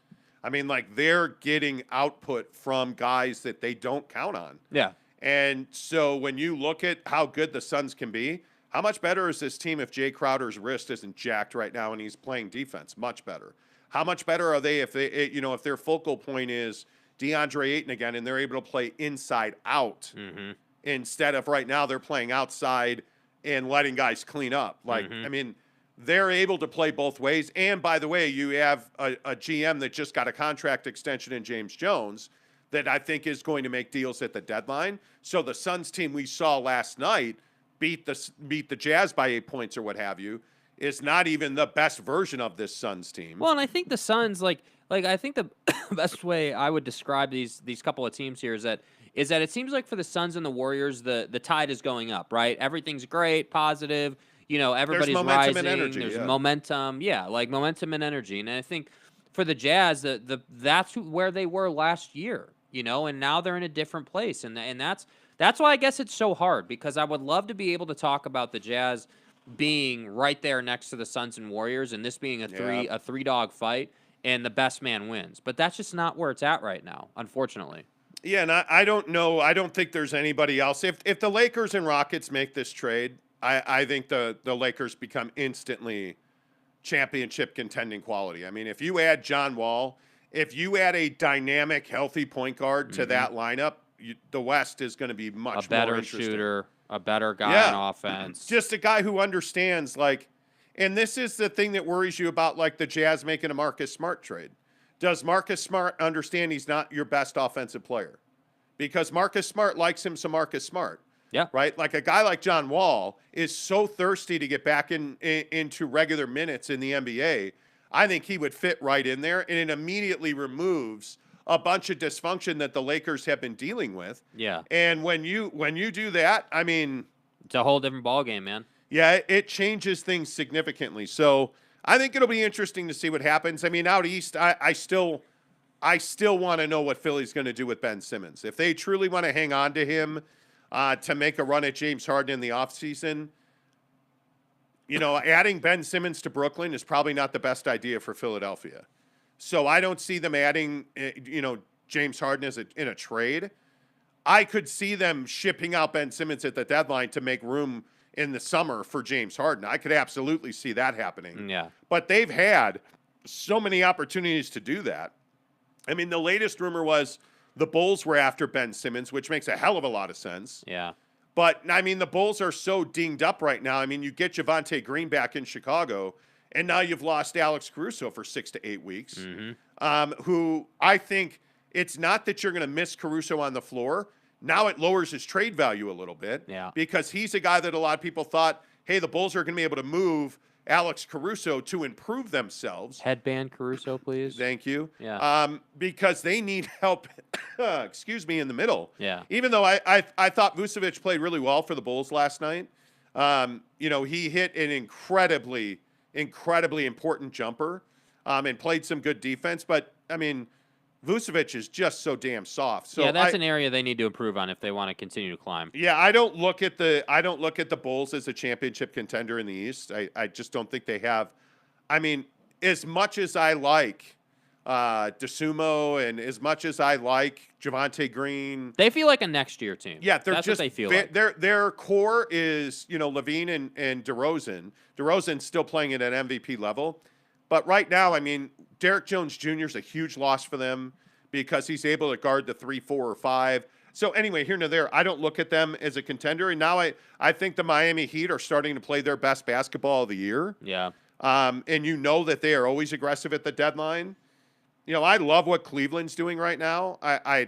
They're getting output from guys that they don't count on. Yeah. And so when you look at how good the Suns can be, how much better is this team if Jay Crowder's wrist isn't jacked right now and he's playing defense? Much better. How much better are they if if their focal point is DeAndre Ayton again and they're able to play inside out instead of right now they're playing outside and letting guys clean up. They're able to play both ways. And by the way, you have a GM that just got a contract extension in James Jones that I think is going to make deals at the deadline. So the Suns team we saw last night beat the Jazz by 8 points or what have you is not even the best version of this Suns team. Well, and I think the Suns, I think the best way I would describe these couple of teams here is that it seems like for the Suns and the Warriors, the tide is going up, right? Everything's great, positive. Everybody's momentum rising. and energy, There's yeah. momentum. Yeah, momentum and energy. And I think for the Jazz, that's where they were last year, and now they're in a different place. And that's why I guess it's so hard, because I would love to be able to talk about the Jazz being right there next to the Suns and Warriors and this being a three-dog fight and the best man wins. But that's just not where it's at right now, unfortunately. Yeah, and I don't know. I don't think there's anybody else. If the Lakers and Rockets make this trade, I think the Lakers become instantly championship contending quality. If you add John Wall, if you add a dynamic, healthy point guard to that lineup, the West is going to be much more better shooter, a better guy on offense. Just a guy who understands, and this is the thing that worries you about, the Jazz making a Marcus Smart trade. Does Marcus Smart understand he's not your best offensive player? Because Marcus Smart likes him some Marcus Smart. Yeah. Right? A guy like John Wall is so thirsty to get back into regular minutes in the NBA. I think he would fit right in there, and it immediately removes a bunch of dysfunction that the Lakers have been dealing with. Yeah. And when you do that, it's a whole different ballgame, man. Yeah, it changes things significantly. So I think it'll be interesting to see what happens. Out east, I still want to know what Philly's going to do with Ben Simmons. If they truly want to hang on to him to make a run at James Harden in the offseason, adding Ben Simmons to Brooklyn is probably not the best idea for Philadelphia. So I don't see them adding, James Harden in a trade. I could see them shipping out Ben Simmons at the deadline to make room in the summer for James Harden. I could absolutely see that happening. Yeah. But they've had so many opportunities to do that. The latest rumor was the Bulls were after Ben Simmons, which makes a hell of a lot of sense. Yeah. But, the Bulls are so dinged up right now. You get Javonte Green back in Chicago, and now you've lost Alex Caruso for 6 to 8 weeks, who I think it's not that you're going to miss Caruso on the floor. Now it lowers his trade value a little bit because he's a guy that a lot of people thought, hey, the Bulls are going to be able to move Alex Caruso to improve themselves. Headband Caruso, please. Thank you. Yeah. Because they need help, in the middle. Yeah. Even though I thought Vucevic played really well for the Bulls last night. He hit an incredibly important jumper and played some good defense. But, Vucevic is just so damn soft. So yeah, that's an area they need to improve on if they want to continue to climb. Yeah, I don't look at the Bulls as a championship contender in the East. I just don't think they have. As much as I like DeSumo and as much as I like Javonte Green, they feel like a next year team. Yeah, that's what they feel like. Their core is Levine and DeRozan. DeRozan's still playing at an MVP level. But right now, Derek Jones Jr. is a huge loss for them because he's able to guard the 3, 4, or 5. So anyway, here and there, I don't look at them as a contender. And now I think the Miami Heat are starting to play their best basketball of the year. Yeah. and you know that they are always aggressive at the deadline. You know, I love what Cleveland's doing right now.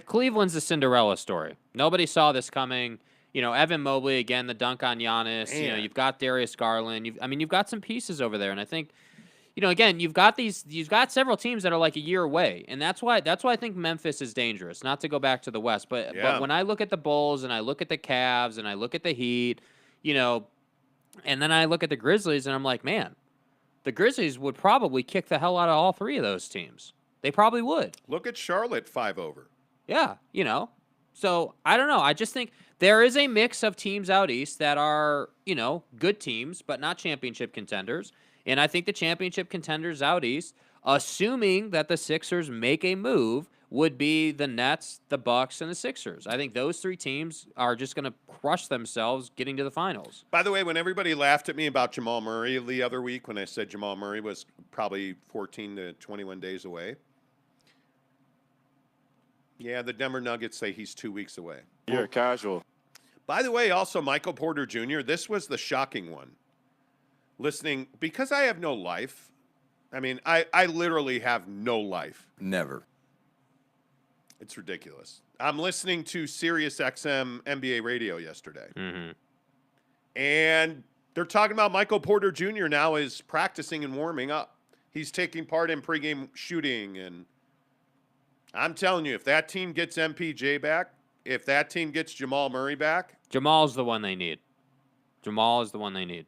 Cleveland's the Cinderella story. Nobody saw this coming. You know, Evan Mobley, again, the dunk on Giannis. Man. You know, you've got Darius Garland. You've got some pieces over there. And I think, you know, again, you've got several teams that are like a year away. And that's why I think Memphis is dangerous, not to go back to the West. But when I look at the Bulls and I look at the Cavs and I look at the Heat, you know, and then I look at the Grizzlies and I'm like, man, the Grizzlies would probably kick the hell out of all three of those teams. They probably would. Look at Charlotte 5 over. Yeah, you know. So, I don't know. I just think there is a mix of teams out east that are, you know, good teams, but not championship contenders. And I think the championship contenders out east, assuming that the Sixers make a move, would be the Nets, the Bucks, and the Sixers. I think those three teams are just going to crush themselves getting to the finals. By the way, when everybody laughed at me about Jamal Murray the other week, when I said Jamal Murray was probably 14 to 21 days away, yeah, the Denver Nuggets say he's 2 weeks away. You're a casual. By the way, also Michael Porter Jr., this was the shocking one. Listening, because I have no life. I mean, I literally have no life. Never. It's ridiculous. I'm listening to Sirius XM NBA radio yesterday. Mm-hmm. And they're talking about Michael Porter Jr. now is practicing and warming up. He's taking part in pregame shooting. And I'm telling you, if that team gets MPJ back, if that team gets Jamal Murray back. Jamal's the one they need. Jamal is the one they need.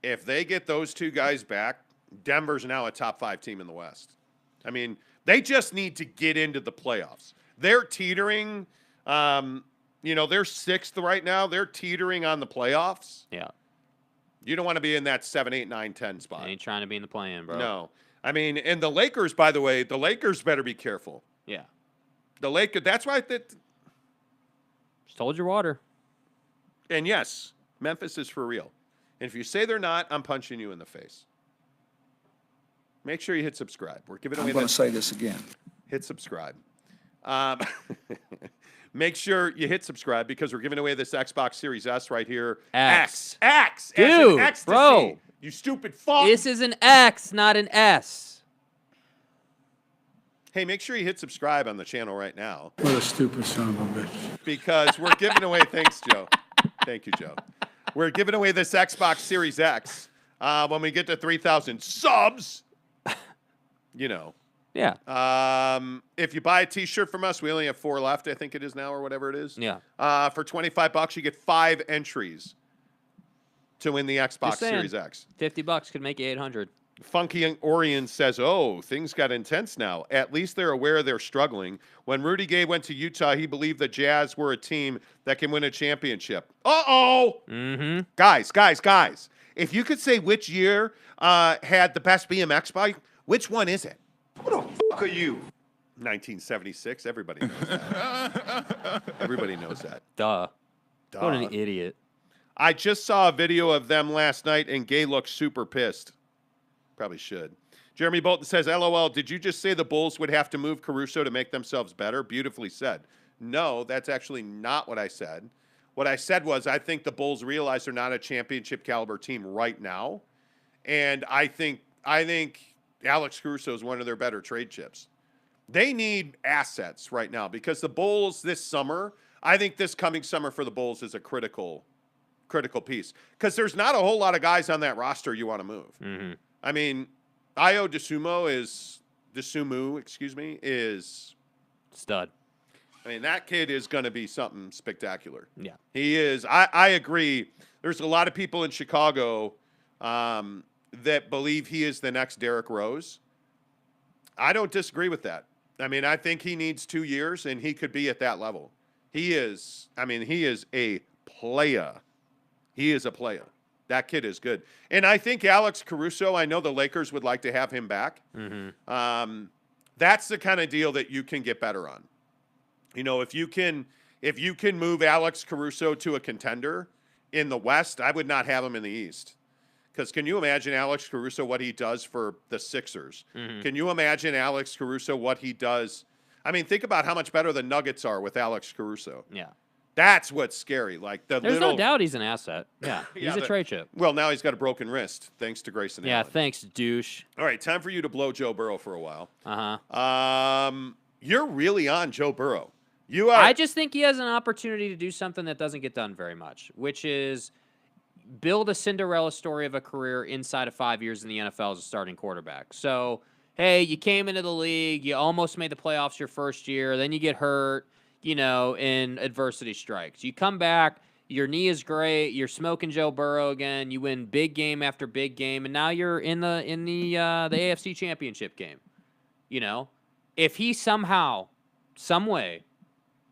If they get those two guys back, Denver's now a top 5 team in the West. I mean, they just need to get into the playoffs. They're teetering. You know, they're 6th right now. They're teetering on the playoffs. Yeah. You don't want to be in that 7, 8, 9, 10 spot. Ain't trying to be in the play-in, bro. No. I mean, and the Lakers, by the way, the Lakers better be careful. Yeah. The Lakers, that's right. Just hold your water. And yes, Memphis is for real. And if you say they're not, I'm punching you in the face. Make sure you hit subscribe. We're giving away. I'm going to say this again. Hit subscribe. Make sure you hit subscribe because we're giving away this Xbox Series S right here. X. Dude, bro. You stupid fuck. This is an X, not an S. Hey, make sure you hit subscribe on the channel right now. What a stupid son of a bitch. Because we're giving away, thanks, Joe. Thank you, Joe. We're giving away this Xbox Series X when we get to 3,000 subs. You know. Yeah. If you buy a T-shirt from us, we only have 4 left, I think it is now, or whatever it is. Yeah. For $25, you get 5 entries to win the Xbox Series X. $50 could make you 800. Funky Orion says, oh, things got intense now. At least they're aware they're struggling. When Rudy Gay went to Utah, he believed the Jazz were a team that can win a championship. Uh-oh! Mm-hmm. Guys. If you could say which year had the best BMX bike, which one is it? Who the fuck are you? 1976. Everybody knows that. Everybody knows that. Duh. What an idiot. I just saw a video of them last night, and Gay looked super pissed. Probably should. Jeremy Bolton says, LOL, did you just say the Bulls would have to move Caruso to make themselves better? Beautifully said. No, that's actually not what I said. What I said was I think the Bulls realize they're not a championship caliber team right now. And I think Alex Caruso is one of their better trade chips. They need assets right now because the Bulls this summer, I think this coming summer for the Bulls is a critical piece because there's not a whole lot of guys on that roster you want to move. Mm-hmm. I mean, Ayo Dosunmu is stud. I mean, that kid is going to be something spectacular. Yeah. He is. I agree. There's a lot of people in Chicago that believe he is the next Derrick Rose. I don't disagree with that. I mean, I think he needs 2 years, and he could be at that level. He is a player. He is a player. That kid is good. And I think Alex Caruso, I know the Lakers would like to have him back. Mm-hmm. That's the kind of deal that you can get better on. You know, if you can move Alex Caruso to a contender in the West, I would not have him in the East. Because can you imagine Alex Caruso, what he does for the Sixers? Mm-hmm. Can you imagine Alex Caruso, what he does? I mean, think about how much better the Nuggets are with Alex Caruso. Yeah. That's what's scary. Like the There's little. no doubt he's an asset. Yeah, Yeah, he's a trade chip. Well, now he's got a broken wrist, thanks to Grayson Yeah, Allen. thanks, douche. All right, time for you to blow Joe Burrow for a while. Uh-huh. You're really on Joe Burrow. You are. I just think he has an opportunity to do something that doesn't get done very much, which is build a Cinderella story of a career inside of 5 years in the NFL as a starting quarterback. So, hey, you came into the league, you almost made the playoffs your first year, then you get hurt, and adversity strikes. You come back, your knee is great, you're smoking Joe Burrow again, you win big game after big game, and now you're in the AFC Championship game. If he somehow, some way,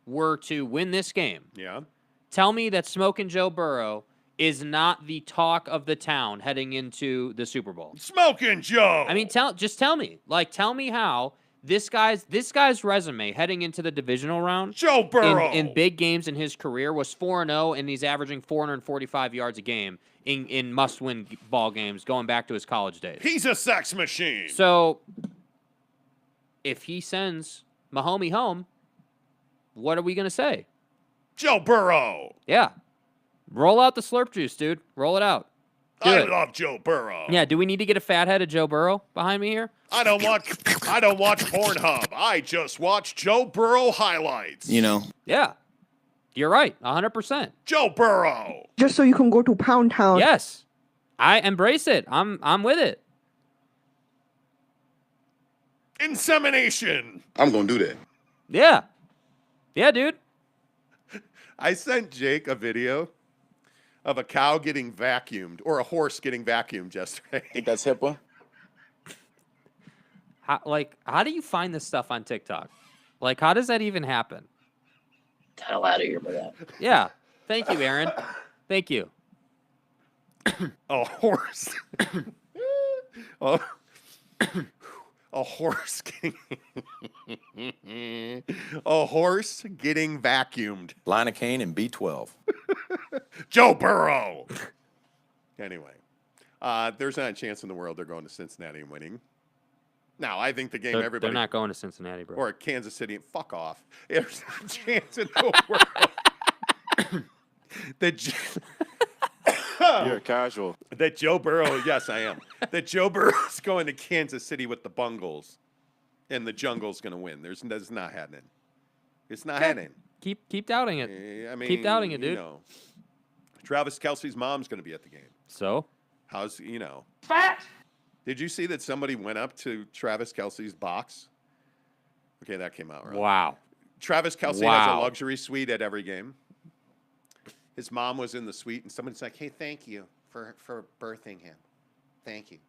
were to win this game, tell me that smoking Joe Burrow is not the talk of the town heading into the Super Bowl. Smoking Joe. I mean, tell me. Tell me how this guy's resume heading into the divisional round, Joe Burrow, in big games in his career was 4-0, and he's averaging 445 yards a game in must-win ball games going back to his college days. He's a sex machine. So if he sends Mahomie home, what are we going to say? Joe Burrow. Yeah. Roll out the slurp juice, dude. Roll it out. I love Joe Burrow. Yeah, do we need to get a fatheaded Joe Burrow behind me here? I don't watch Pornhub. I just watch Joe Burrow highlights. Yeah. You're right. 100%. Joe Burrow. Just so you can go to Pound Town. Yes. I embrace it. I'm with it. Insemination. I'm going to do that. Yeah. Yeah, dude. I sent Jake a video of a cow getting vacuumed or a horse getting vacuumed yesterday. Think that's HIPAA? How do you find this stuff on TikTok? How does that even happen? Get the hell out of here with that. Yeah. Thank you, Aaron. Thank you. A horse. Oh. A horse getting vacuumed. Lidocaine and B12. Joe Burrow. Anyway, there's not a chance in the world they're going to Cincinnati and winning. Now, I think the game They're not going to Cincinnati, bro. Or Kansas City. Fuck off. There's not a chance in the world. You're a casual. That Joe Burrow, yes, I am. That Joe Burrow's going to Kansas City with the Bungles, and the Jungle's going to win. That's not happening. It's not happening. Keep doubting it. I mean, keep doubting it, dude. Travis Kelce's mom's going to be at the game. So? How's Fat. Did you see that somebody went up to Travis Kelce's box? Okay, that came out right. Wow. Travis Kelce has a luxury suite at every game. His mom was in the suite, and somebody's like, "Hey, thank you for birthing him. Thank you."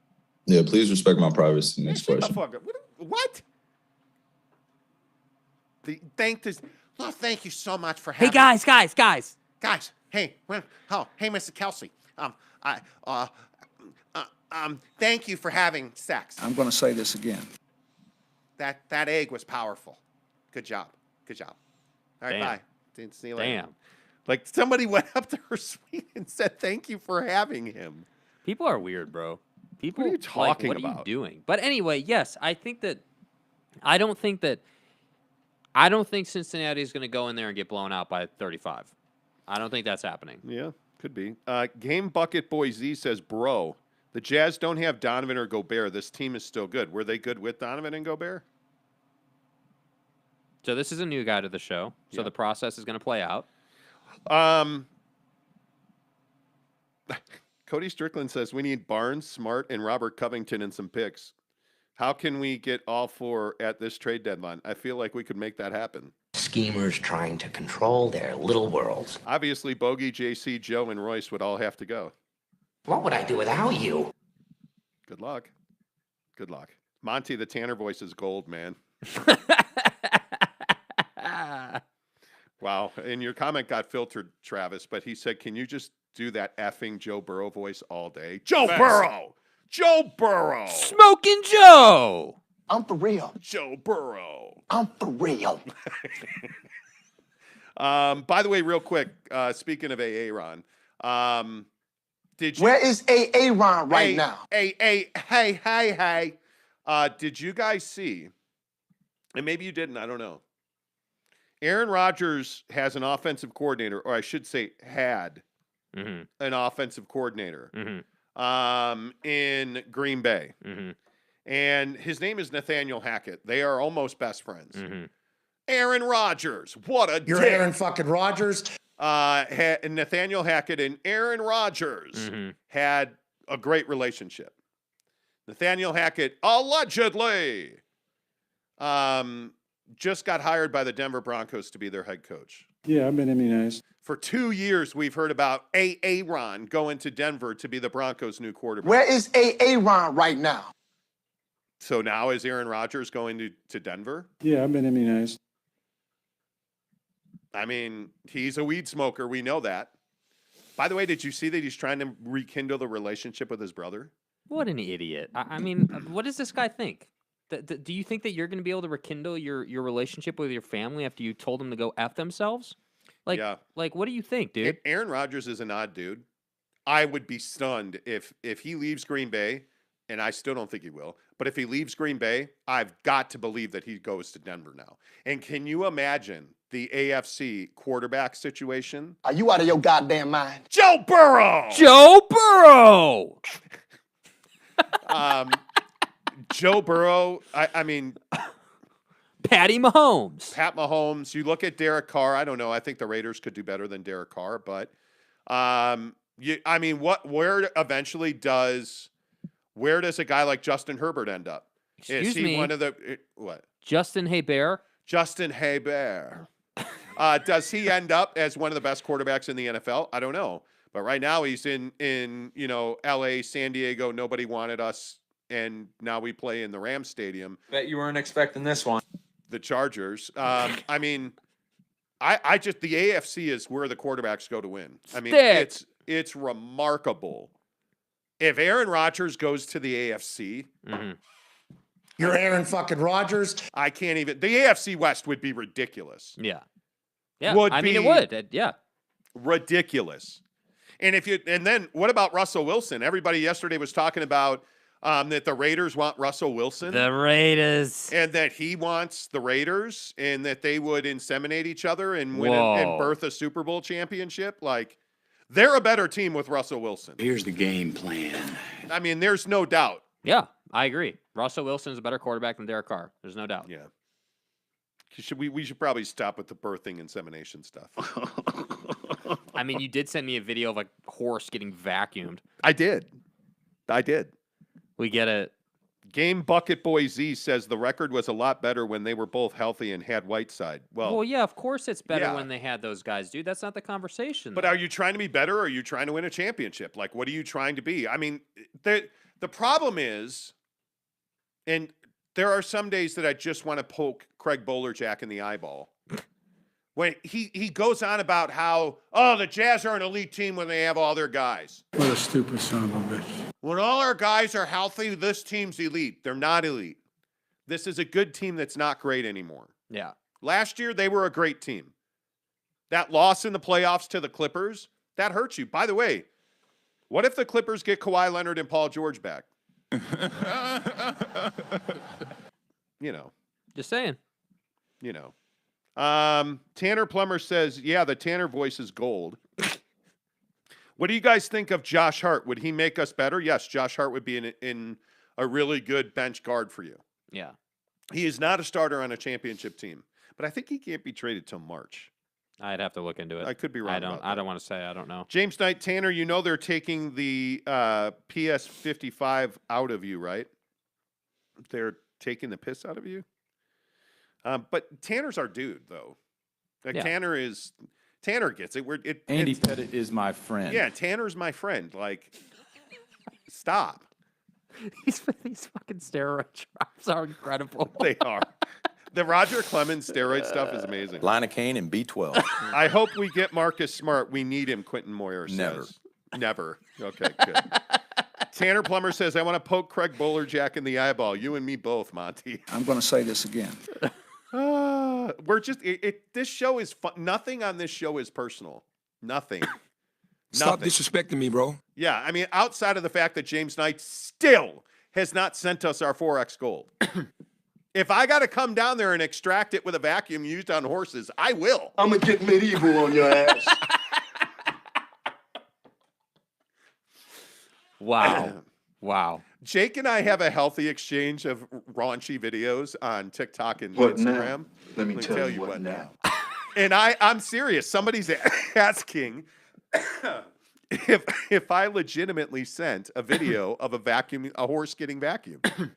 Yeah, please respect my privacy. Next question. What? Thank you so much for having. Hey, guys. Guys. Hey, hey, Mr. Kelce. Thank you for having sex. I'm going to say this again. That egg was powerful. Good job. All right, Damn. bye. See you later. Damn. Like somebody went up to her suite and said, "Thank you for having him." People are weird, bro. People, What are you talking what about? are you doing? But anyway, yes, I don't think Cincinnati is going to go in there and get blown out by 35. I don't think that's happening. Yeah, could be. Game Bucket Boy Z says, "Bro, the Jazz don't have Donovan or Gobert. This team is still good. Were they good with Donovan and Gobert?" So this is a new guy to the show. So the process is going to play out. Cody Strickland says we need Barnes, Smart, and Robert Covington and some picks. How can we get all four at this trade deadline? I feel like we could make that happen. Schemers trying to control their little worlds. Obviously, Bogey, JC, Joe, and Royce would all have to go. What would I do without you? Good luck. Monty, the Tanner voice is gold, man. Wow. And your comment got filtered, Travis, but he said, "Can you just do that effing Joe Burrow voice all day?" Joe Burrow! Smoking Joe! I'm for real. Joe Burrow. I'm for real. By the way, real quick, speaking of Aaron, did you? Where is Aaron right now? Hey. Did you guys see? And maybe you didn't. I don't know. Aaron Rodgers has an offensive coordinator, or I should say had an offensive coordinator in Green Bay. And his name is Nathaniel Hackett. They are almost best friends. Aaron Rodgers, what a You're dick. Aaron fucking Rodgers. Nathaniel Hackett and Aaron Rodgers had a great relationship. Nathaniel Hackett allegedly just got hired by the Denver Broncos to be their head coach. Yeah, I've been immunized. For 2 years, we've heard about Aaron going to Denver to be the Broncos' new quarterback. Where is Aaron right now? So now is Aaron Rodgers going to Denver? Yeah, I've been immunized. I mean, he's a weed smoker. We know that. By the way, did you see that he's trying to rekindle the relationship with his brother? What an idiot. I mean, what does this guy think? Do you think that you're going to be able to rekindle your relationship with your family after you told them to go F themselves? Like, what do you think, dude? Aaron Rodgers is an odd dude. I would be stunned if he leaves Green Bay, and I still don't think he will. But if he leaves Green Bay, I've got to believe that he goes to Denver now. And can you imagine the AFC quarterback situation? Are you out of your goddamn mind? Joe Burrow! Joe Burrow! Joe Burrow, I mean... Patty Mahomes. Pat Mahomes. You look at Derek Carr. I don't know. I think the Raiders could do better than Derek Carr. But, where does a guy like Justin Herbert end up? Excuse me. One of the... What? Justin Herbert. Justin Herbert. Does he end up as one of the best quarterbacks in the NFL? I don't know. But right now he's in L.A., San Diego. Nobody wanted us, and now we play in the Rams Stadium. Bet you weren't expecting this one. The Chargers. I mean, I just the AFC is where the quarterbacks go to win. I mean, it's remarkable. If Aaron Rodgers goes to the AFC, You're Aaron fucking Rodgers. I can't even. The AFC West would be ridiculous. Yeah. It would. Yeah. Ridiculous. And then what about Russell Wilson? Everybody yesterday was talking about that the Raiders want Russell Wilson. The Raiders. And that he wants the Raiders, and that they would inseminate each other and win and birth a Super Bowl championship. Like, they're a better team with Russell Wilson. Here's the game plan. I mean, there's no doubt. Yeah, I agree. Russell Wilson is a better quarterback than Derek Carr. There's no doubt. Yeah. We should probably stop with the birthing insemination stuff. I mean, you did send me a video of a horse getting vacuumed. I did. We get it. Game Bucket Boy Z says the record was a lot better when they were both healthy and had Whiteside. Well, yeah, of course it's better when they had those guys, dude. That's not the conversation. But are you trying to be better, or are you trying to win a championship? Like, what are you trying to be? I mean, the problem is, and there are some days that I just want to poke Craig Bolerjack in the eyeball. When he goes on about how, the Jazz are an elite team when they have all their guys. What a stupid son of a bitch. When all our guys are healthy, this team's elite. They're not elite. This is a good team that's not great anymore. Yeah. Last year, they were a great team. That loss in the playoffs to the Clippers, that hurts you. By the way, what if the Clippers get Kawhi Leonard and Paul George back? Just saying. Tanner Plummer says, yeah, the Tanner voice is gold. What do you guys think of Josh Hart? Would he make us better? Yes, Josh Hart would be in a really good bench guard for you. Yeah. He is not a starter on a championship team, but I think he can't be traded till March. I'd have to look into it. I could be wrong. I don't want to say. I don't know. James Knight, Tanner, they're taking the PS55 out of you, right? They're taking the piss out of you. But Tanner's our dude, though. Like, Tanner gets it. Andy Pettit is my friend. Yeah, Tanner's my friend. Like, stop. These fucking steroid drops are incredible. They are. The Roger Clemens steroid stuff is amazing. Lidocaine and B12. I hope we get Marcus Smart. We need him, Quentin Moyer says. Never. Okay, good. Tanner Plummer says, I want to poke Craig Bolerjack in the eyeball. You and me both, Monty. I'm going to say this again. We're just this show is fun. Nothing on this show is personal. Nothing. Stop disrespecting me, bro. Yeah, I mean, outside of the fact that James Knight still has not sent us our 4X gold. If I got to come down there and extract it with a vacuum used on horses, I will. I'm gonna get medieval on your ass. Wow. Wow. Jake and I have a healthy exchange of raunchy videos on TikTok and Instagram. Let me tell you what now. And I'm serious. Somebody's asking if I legitimately sent a video of a horse getting vacuumed,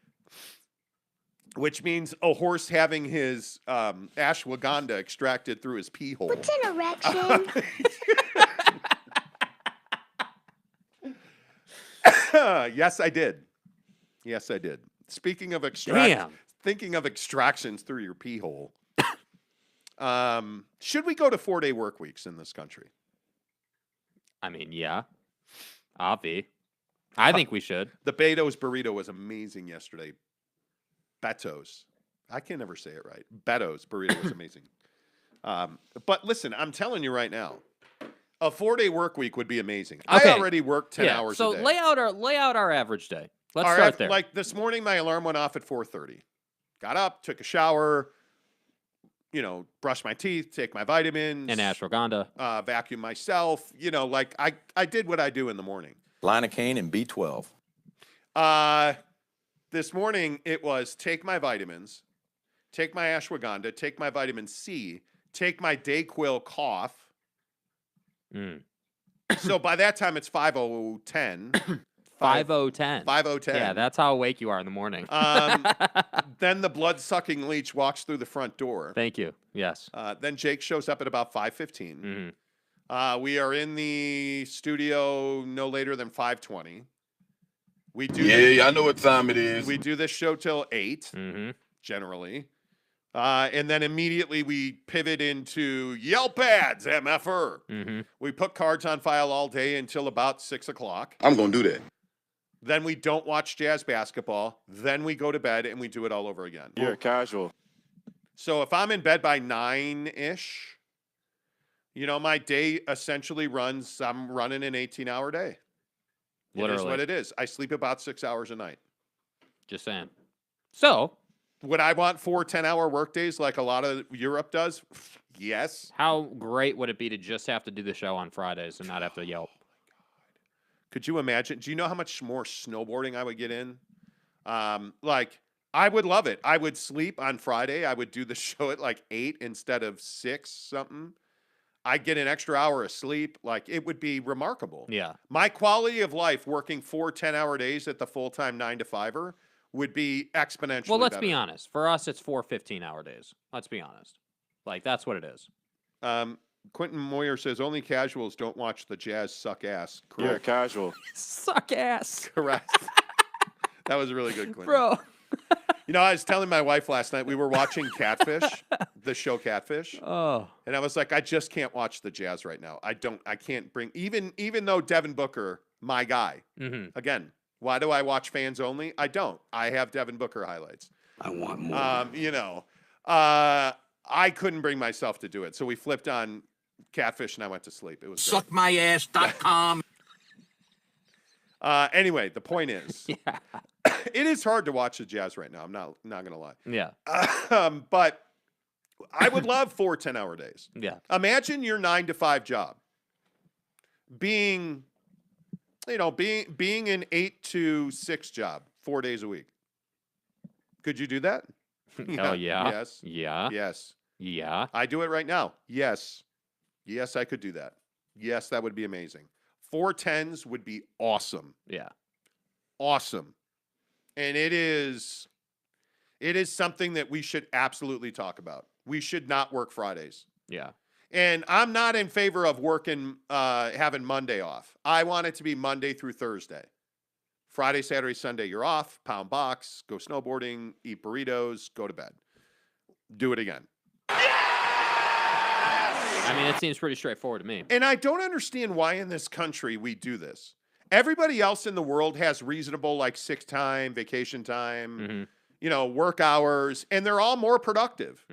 which means a horse having his ashwagandha extracted through his pee hole. What's an erection? Yes, I did. Yes, I did. Speaking of thinking of extractions through your pee hole. Should we go to 4-day work weeks in this country? I mean, yeah. Avi. I think we should. The Beto's burrito was amazing yesterday. Beto's. I can never say it right. Beto's burrito was amazing. But listen, I'm telling you right now, a 4-day work week would be amazing. Okay. I already work 10 hours so a day. lay out our average day. Let's start there. Like this morning, my alarm went off at 4:30. Got up, took a shower, brush my teeth, take my vitamins. And ashwagandha. Vacuum myself. I did what I do in the morning. Lidocaine and B12. This morning, it was take my vitamins, take my ashwagandha, take my vitamin C, take my Dayquil cough. So by that time, it's 5:10. 5:10. 5:10. Yeah, that's how awake you are in the morning. Then the blood-sucking leech walks through the front door. Thank you. Yes. Then Jake shows up at about 5:15. We are in the studio no later than 5:20. We do. Yeah, I know what time it is. We do this show till 8, generally. And then immediately we pivot into Yelp ads, MFR. We put cards on file all day until about 6 o'clock. I'm going to do that. Then we don't watch Jazz basketball. Then we go to bed and we do it all over again. You're casual. So if I'm in bed by 9-ish, my day essentially I'm running an 18-hour day. Literally. It is what it is. I sleep about 6 hours a night. Just saying. So, would I want 4 10-hour work days like a lot of Europe does? Yes. How great would it be to just have to do the show on Fridays and not have to Yelp? Could you imagine? Do you know how much more snowboarding I would get in? I would love it. I would sleep on Friday. I would do the show at like 8 instead of 6 something. I'd get an extra hour of sleep. It would be remarkable. Yeah. My quality of life working 4 10-hour days at the full-time 9-to-5er would be exponentially Well, let's better. be honest. For us, it's 4 15-hour days. Let's be honest. That's what it is. Quentin Moyer says, only casuals don't watch the Jazz suck ass. You're Correct. casual. Suck ass. Correct. That was really good, Quentin. Bro. I was telling my wife last night, we were watching Catfish, the show Catfish. Oh. And I was like, I just can't watch the Jazz right now. I can't bring, even though Devin Booker, my guy, again, why do I watch fans only? I don't. I have Devin Booker highlights. I want more. I couldn't bring myself to do it. So we flipped on Catfish and I went to sleep. It was great. Suckmyass.com. Anyway, the point is, it is hard to watch the Jazz right now. I'm not going to lie. Yeah. But I would love 4 10-hour days. Yeah. Imagine your 9-to-5 job being an 8 to 6 job, 4 days a week. Could you do that? Hell yeah. Yes. Yeah. Yes. Yeah. I do it right now. Yes. Yes, I could do that. Yes, that would be amazing. 4 10s would be awesome. Yeah. Awesome. And it is something that we should absolutely talk about. We should not work Fridays. Yeah. And I'm not in favor of working, having Monday off. I want it to be Monday through Thursday. Friday, Saturday, Sunday, you're off, pound box, go snowboarding, eat burritos, go to bed. Do it again. I mean, it seems pretty straightforward to me. And I don't understand why in this country we do this. Everybody else in the world has reasonable, sick time, vacation time, work hours, and they're all more productive.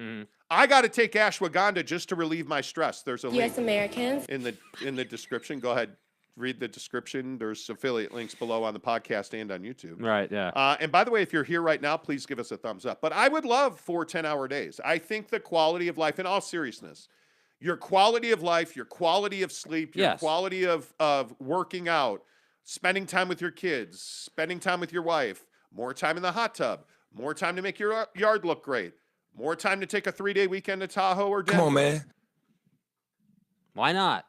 I got to take ashwagandha just to relieve my stress. There's a link Americans. in the description. Go ahead, read the description. There's affiliate links below on the podcast and on YouTube. Right, yeah. And by the way, if you're here right now, please give us a thumbs up. But I would love 4 10-hour days. I think the quality of life, in all seriousness, your quality of life, your quality of sleep, your quality of working out, spending time with your kids, spending time with your wife, more time in the hot tub, more time to make your yard look great, more time to take a 3-day weekend to Tahoe or Denver. Come on, man. Why not?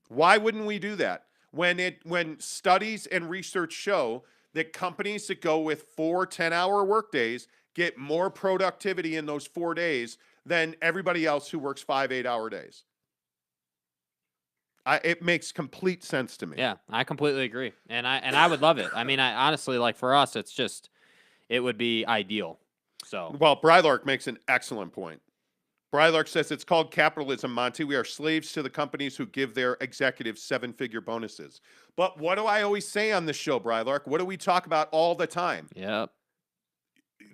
Why wouldn't we do that? When studies and research show that companies that go with 4 10-hour workdays get more productivity in those 4 days than everybody else who works 5 8-hour days. It makes complete sense to me. Yeah, I completely agree. And I would love it. I mean, I honestly, like, for us, it would be ideal. So, well, Brylark makes an excellent point. Brylark says it's called capitalism, Monty. We are slaves to the companies who give their executives 7-figure bonuses. But what do I always say on this show, Brylark? What do we talk about all the time? Yep.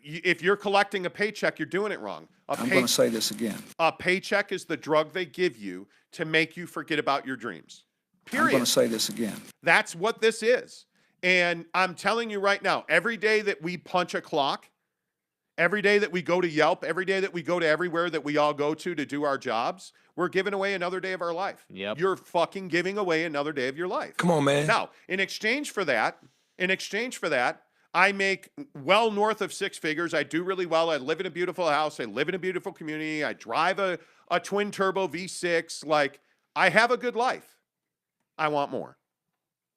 If you're collecting a paycheck, you're doing it wrong. I'm going to say this again. A paycheck is the drug they give you to make you forget about your dreams. Period. I'm going to say this again. That's what this is. And I'm telling you right now, every day that we punch a clock, every day that we go to Yelp, every day that we go to everywhere that we all go to do our jobs, we're giving away another day of our life. Yep. You're fucking giving away another day of your life. Come on, man. Now, in exchange for that, I make well north of 6 figures. I do really well. I live in a beautiful house. I live in a beautiful community. I drive a twin turbo V6. Like, I have a good life. I want more.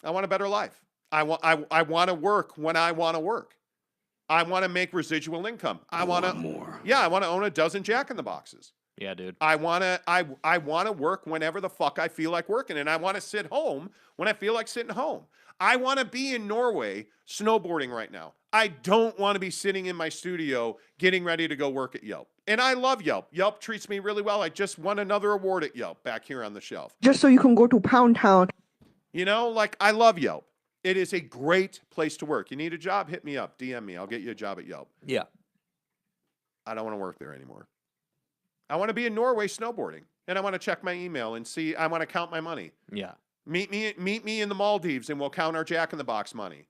I want a better life. I want to work when I want to work. I want to make residual income. I want more. Yeah, I want to own a dozen Jack in the Boxes. Yeah, dude. I want to work whenever the fuck I feel like working, and I want to sit home when I feel like sitting home. I want to be in Norway snowboarding right now. I don't want to be sitting in my studio getting ready to go work at Yelp. And I love Yelp. Yelp treats me really well. I just won another award at Yelp back here on the shelf. Just so you can go to Pound Town. You know, like, I love Yelp. It is a great place to work. You need a job? Hit me up. DM me. I'll get you a job at Yelp. Yeah. I don't want to work there anymore. I want to be in Norway snowboarding, and I want to check my email and see. I want to count my money. Yeah. Meet me in the Maldives, and we'll count our Jack in the Box money.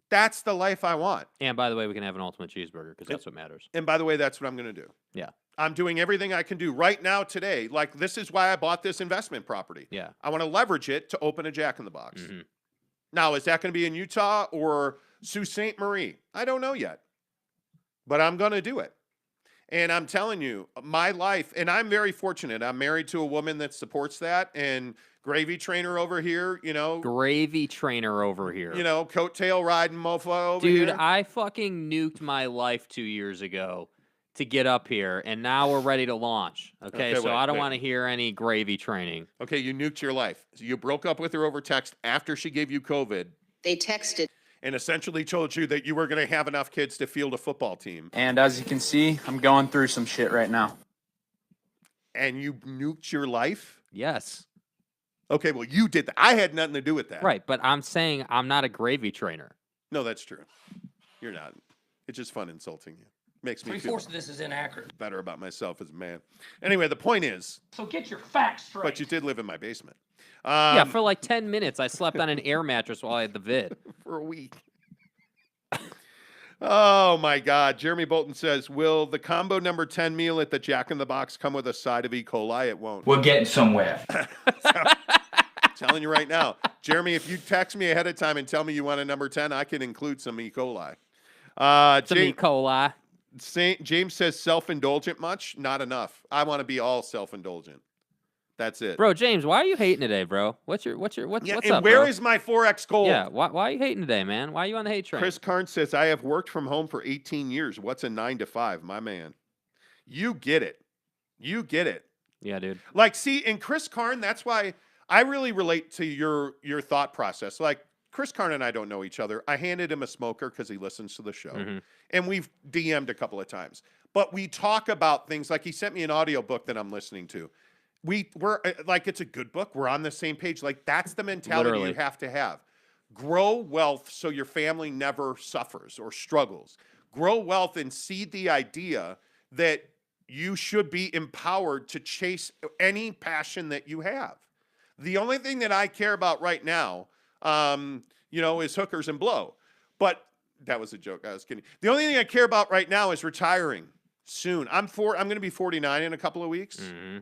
That's the life I want. And by the way, we can have an ultimate cheeseburger because that's what matters. And by the way, that's what I'm going to do. Yeah. I'm doing everything I can do right now today. Like, this is why I bought this investment property. Yeah. I want to leverage it to open a Jack in the Box. Mm-hmm. Now, is that going to be in Utah or Sault Ste. Marie? I don't know yet, but I'm going to do it. And I'm telling you, my life, and I'm very fortunate. I'm married to a woman that supports that, and gravy trainer over here, Gravy trainer over here. Coattail riding mofo over Dude, here. I fucking nuked my life 2 years ago to get up here, and now we're ready to launch. Okay, so I don't want to hear any gravy training. Okay, you nuked your life. So you broke up with her over text after she gave you COVID. They texted. And essentially told you that you were going to have enough kids to field a football team. And as you can see, I'm going through some shit right now. And you nuked your life? Yes. Okay, well, you did that. I had nothing to do with that. Right, but I'm saying I'm not a gravy trainer. No, that's true. You're not. It's just fun insulting you. Makes me feel of this is inaccurate. better about myself as a man. Anyway, the point is... So get your facts straight. But you did live in my basement. Yeah, for like 10 minutes, I slept on an air mattress while I had the vid. For a week. Oh, my God. Jeremy Bolton says, will the combo number 10 meal at the Jack in the Box come with a side of E. coli? It won't. We're getting somewhere. Telling you right now. Jeremy, if you text me ahead of time and tell me you want a number 10, I can include some E. coli. Some E. coli. James says self-indulgent much? Not enough. I want to be all self-indulgent. That's it. Bro, James, why are you hating today, bro? What's up, and where is my 4X gold? Yeah, why are you hating today, man? Why are you on the hate train? Chris Carnes says, I have worked from home for 18 years. What's a 9 to 5? My man. You get it. You get it. Yeah, dude. Like, see, in Chris Carn, that's why I really relate to your thought process. Like, Chris Carn and I don't know each other. I handed him a smoker because he listens to the show. Mm-hmm. And we've DM'd a couple of times. But we talk about things like he sent me an audio book that I'm listening to. We're like, it's a good book. We're on the same page. Like, that's the mentality Literally. you have to have. Grow wealth so your family never suffers or struggles. Grow wealth and seed the idea that you should be empowered to chase any passion that you have. The only thing that I care about right now is hookers and blow. But that was a joke. I was kidding. The only thing I care about right now is retiring soon. I'm going to be 49 in a couple of weeks. Mm-hmm.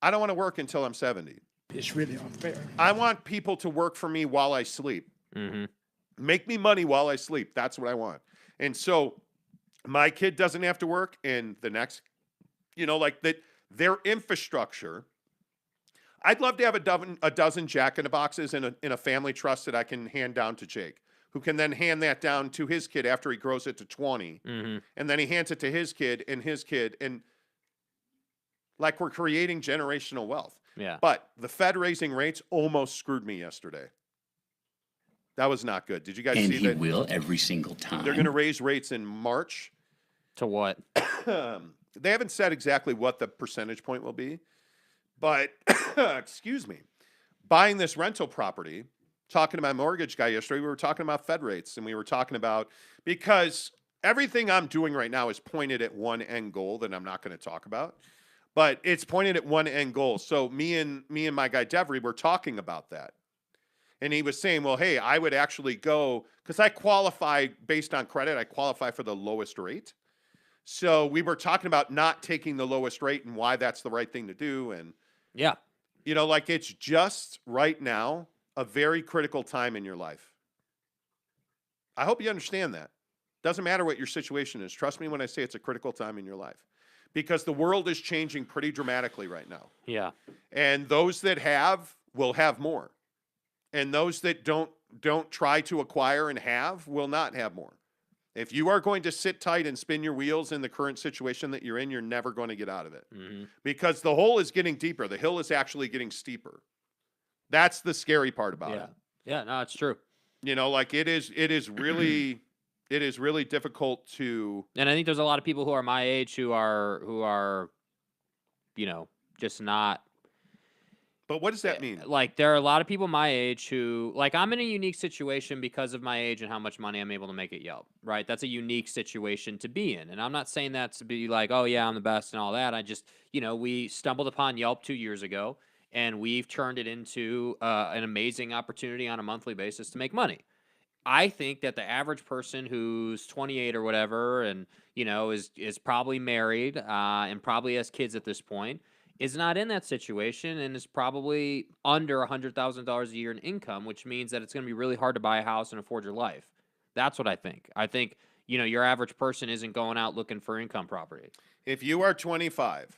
I don't want to work until I'm 70. It's really unfair. I want people to work for me while I sleep. Mm-hmm. Make me money while I sleep. That's what I want. And so my kid doesn't have to work, and the next, like that, their infrastructure. I'd love to have a dozen Jack in the Boxes in a family trust that I can hand down to Jake, who can then hand that down to his kid after he grows it to 20. Mm-hmm. And then he hands it to his kid. And like we're creating generational wealth. Yeah. But the Fed raising rates almost screwed me yesterday. That was not good. Did you guys see that? And he will every single time. They're going to raise rates in March. To what? They haven't said exactly what the percentage point will be. But, excuse me, buying this rental property, talking to my mortgage guy yesterday, we were talking about Fed rates, and we were talking about, because everything I'm doing right now is pointed at one end goal that I'm not going to talk about, but it's pointed at one end goal. So me and my guy Devery were talking about that. And he was saying, well, hey, I would actually go, because I qualify based on credit, I qualify for the lowest rate. So we were talking about not taking the lowest rate and why that's the right thing to do. And Yeah. it's just right now a very critical time in your life. I hope you understand that. Doesn't matter what your situation is. Trust me when I say it's a critical time in your life, because the world is changing pretty dramatically right now. Yeah. And those that have will have more. And those that don't try to acquire and have will not have more. If you are going to sit tight and spin your wheels in the current situation that you're in, you're never going to get out of it. Mm-hmm. Because the hole is getting deeper. The hill is actually getting steeper. That's the scary part about it. Yeah, no, it's true. It is really difficult to. And I think there's a lot of people who are my age who are just not. But what does that mean? Like, there are a lot of people my age who, like, I'm in a unique situation because of my age and how much money I'm able to make at Yelp, right? That's a unique situation to be in. And I'm not saying that to be like, oh, yeah, I'm the best and all that. I just, we stumbled upon Yelp 2 years ago, and we've turned it into an amazing opportunity on a monthly basis to make money. I think that the average person who's 28 or whatever and, is probably married and probably has kids at this point is not in that situation and is probably under $100,000 a year in income, which means that it's going to be really hard to buy a house and afford your life. That's what I think. I think, your average person isn't going out looking for income property. If you are 25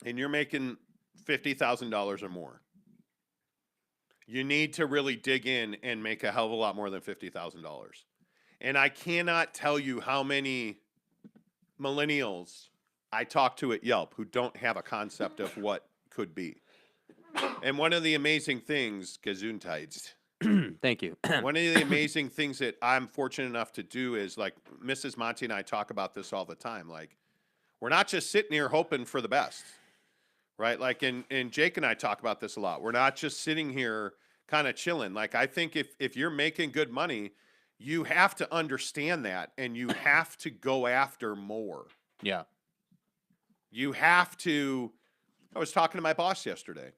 and you're making $50,000 or more, you need to really dig in and make a hell of a lot more than $50,000. And I cannot tell you how many millennials I talk to at Yelp who don't have a concept of what could be. And one of the amazing things, Gesundheit. Thank you. One of the amazing things that I'm fortunate enough to do is, like, Mrs. Monty and I talk about this all the time. Like, we're not just sitting here hoping for the best, right? Like, and Jake and I talk about this a lot. We're not just sitting here kind of chilling. Like, I think if you're making good money, you have to understand that, and you have to go after more. Yeah. You have to. I was talking to my boss yesterday,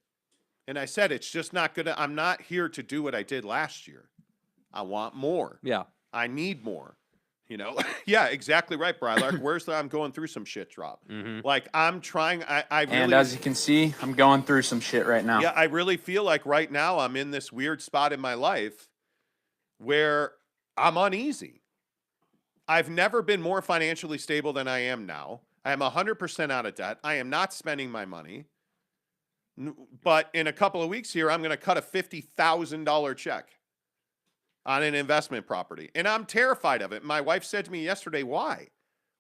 and I said, it's just not good. I'm not here to do what I did last year. I want more. Yeah. I need more. Yeah, exactly right, Brylark. I'm going through some shit drop. Mm-hmm. Like, I'm trying. I really. And as you can see, I'm going through some shit right now. Yeah, I really feel like right now I'm in this weird spot in my life where I'm uneasy. I've never been more financially stable than I am now. I am 100% out of debt. I am not spending my money. But in a couple of weeks here, I'm going to cut a $50,000 check on an investment property. And I'm terrified of it. My wife said to me yesterday, why?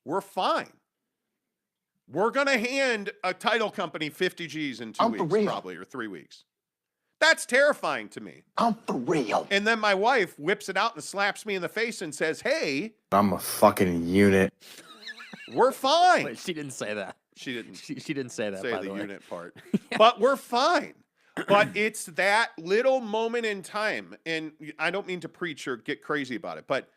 We're fine. We're going to hand a title company 50 G's in 2 weeks, probably, or 3 weeks. That's terrifying to me. I'm for real. And then my wife whips it out and slaps me in the face and says, hey. I'm a fucking unit. We're fine. Wait, she didn't say that. She didn't. She didn't say that, say by the way. unit part. Yeah. But we're fine. But it's that little moment in time. And I don't mean to preach or get crazy about it, but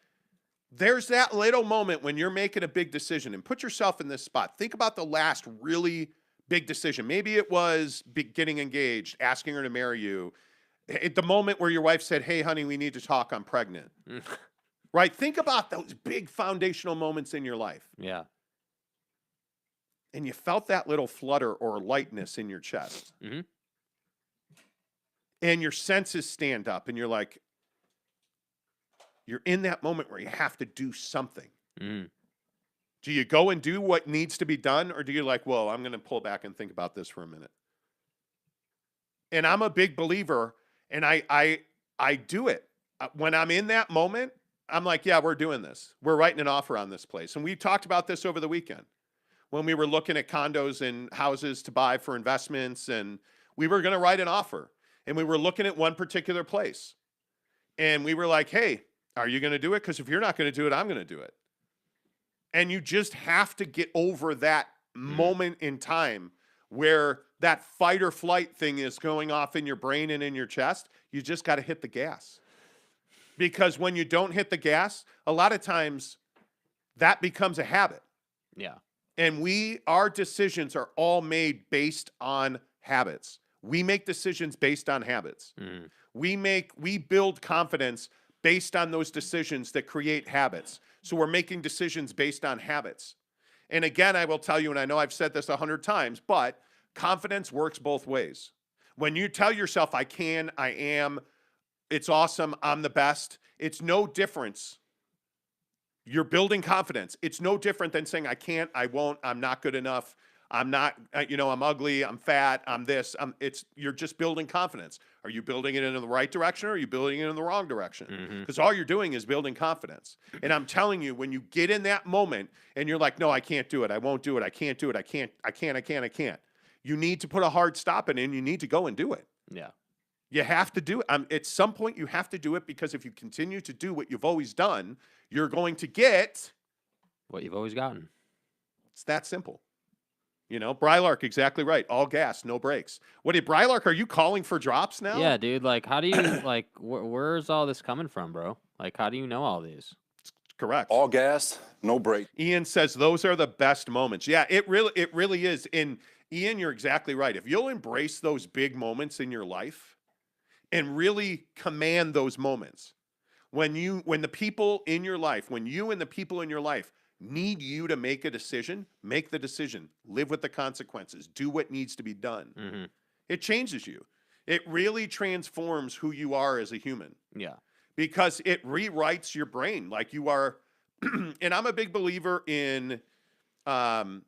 there's that little moment when you're making a big decision, and put yourself in this spot. Think about the last really big decision. Maybe it was getting engaged, asking her to marry you, At the moment where your wife said, "Hey, honey, we need to talk. I'm pregnant." Right? Think about those big foundational moments in your life. Yeah. And you felt that little flutter or lightness in your chest. Mm-hmm. And your senses stand up and you're like, you're in that moment where you have to do something. Mm. Do you go and do what needs to be done? Or do you like, well, I'm going to pull back and think about this for a minute? And I'm a big believer, and I do it. When I'm in that moment, I'm like, yeah, we're doing this. We're writing an offer on this place. And we talked about this over the weekend when we were looking at condos and houses to buy for investments, and we were going to write an offer. And we were looking at one particular place. And we were like, hey, are you going to do it? Because if you're not going to do it, I'm going to do it. And you just have to get over that moment in time where that fight or flight thing is going off in your brain and in your chest. You just got to hit the gas. Because when you don't hit the gas, a lot of times that becomes a habit. Yeah. And our decisions are all made based on habits. We make decisions based on habits. Mm. We build confidence based on those decisions that create habits. So we're making decisions based on habits. And again, I will tell you, and I know I've said this 100 times, but confidence works both ways. When you tell yourself, I can, I am, it's awesome, I'm the best, it's no difference. You're building confidence. It's no different than saying, I can't, I won't, I'm not good enough, I'm not, I'm ugly, I'm fat, I'm this. You're just building confidence. Are you building it in the right direction, or are you building it in the wrong direction? Because all you're doing is building confidence. And I'm telling you, when you get in that moment and you're like, no, I can't do it, I won't do it, I can't do it, I can't. You need to put a hard stop in it, and you need to go and do it. Yeah. You have to do it. At some point, you have to do it, because if you continue to do what you've always done, you're going to get what you've always gotten. It's that simple. Brylark, exactly right. All gas, no brakes. Brylark, are you calling for drops now? Yeah, dude. Like, how do you, like, where's all this coming from, bro? Like, how do you know all these? Correct. All gas, no brake. Ian says those are the best moments. Yeah, it really is. And Ian, you're exactly right. If you'll embrace those big moments in your life and really command those moments, when you and the people in your life need you to make a decision, make the decision, live with the consequences, do what needs to be done. Mm-hmm. It changes you. It really transforms who you are as a human. Yeah. Because it rewrites your brain like you are. And I'm a big believer in, I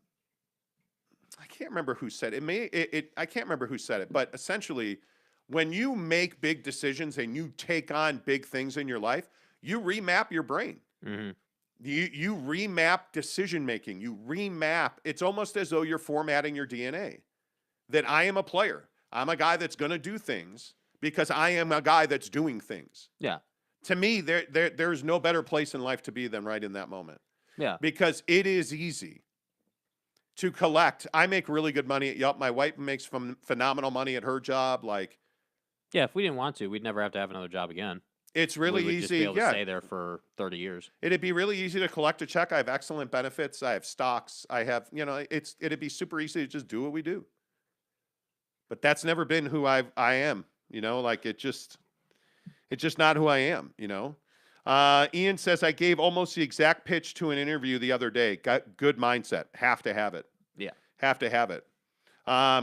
can't remember who said it. I can't remember who said it, but essentially, when you make big decisions and you take on big things in your life, you remap your brain. Mm-hmm. You remap decision making. You remap. It's almost as though you're formatting your DNA. That I am a player. I'm a guy that's going to do things because I am a guy that's doing things. Yeah. To me, there's no better place in life to be than right in that moment. Yeah. Because it is easy to collect. I make really good money at Yelp. My wife makes phenomenal money at her job. Like, yeah, if we didn't want to, we'd never have to have another job again. It's really we would easy. Just be able to stay there for 30 years. It'd be really easy to collect a check. I have excellent benefits. I have stocks. I have, it'd be super easy to just do what we do. But that's never been who I am. It's just not who I am. Ian says, I gave almost the exact pitch to an interview the other day. Got good mindset. Have to have it. Yeah. Have to have it.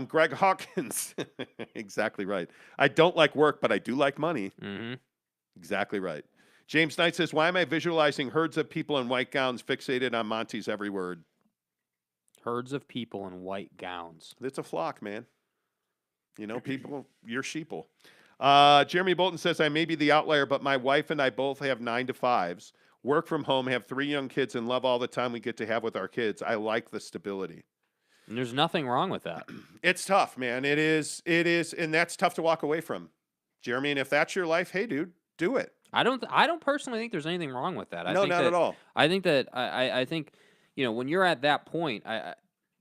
Greg Hawkins. Exactly right. I don't like work, but I do like money. Mm-hmm. Exactly right. James Knight says, why am I visualizing herds of people in white gowns fixated on Monty's every word? Herds of people in white gowns. It's a flock, man. People, you're sheeple. Jeremy Bolton says, I may be the outlier, but my wife and I both have 9-to-5s, work from home, have 3 young kids, and love all the time we get to have with our kids. I like the stability. And there's nothing wrong with that. It's tough, man. It is. And that's tough to walk away from. Jeremy, and if that's your life, hey, dude, do it. I don't personally think there's anything wrong with that. No, not at all. I think that I think, when you're at that point,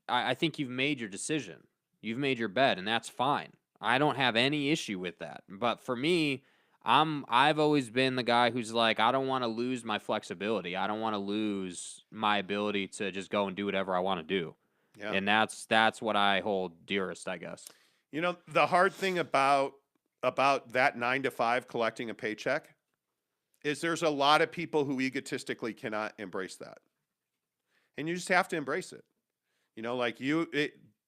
I think you've made your decision. You've made your bed, and that's fine. I don't have any issue with that. But for me, I've always been the guy who's like, I don't want to lose my flexibility. I don't want to lose my ability to just go and do whatever I want to do. Yeah. And that's what I hold dearest, I guess. The hard thing about about that 9 to 5 collecting a paycheck is there's a lot of people who egotistically cannot embrace that. And you just have to embrace it. You know, like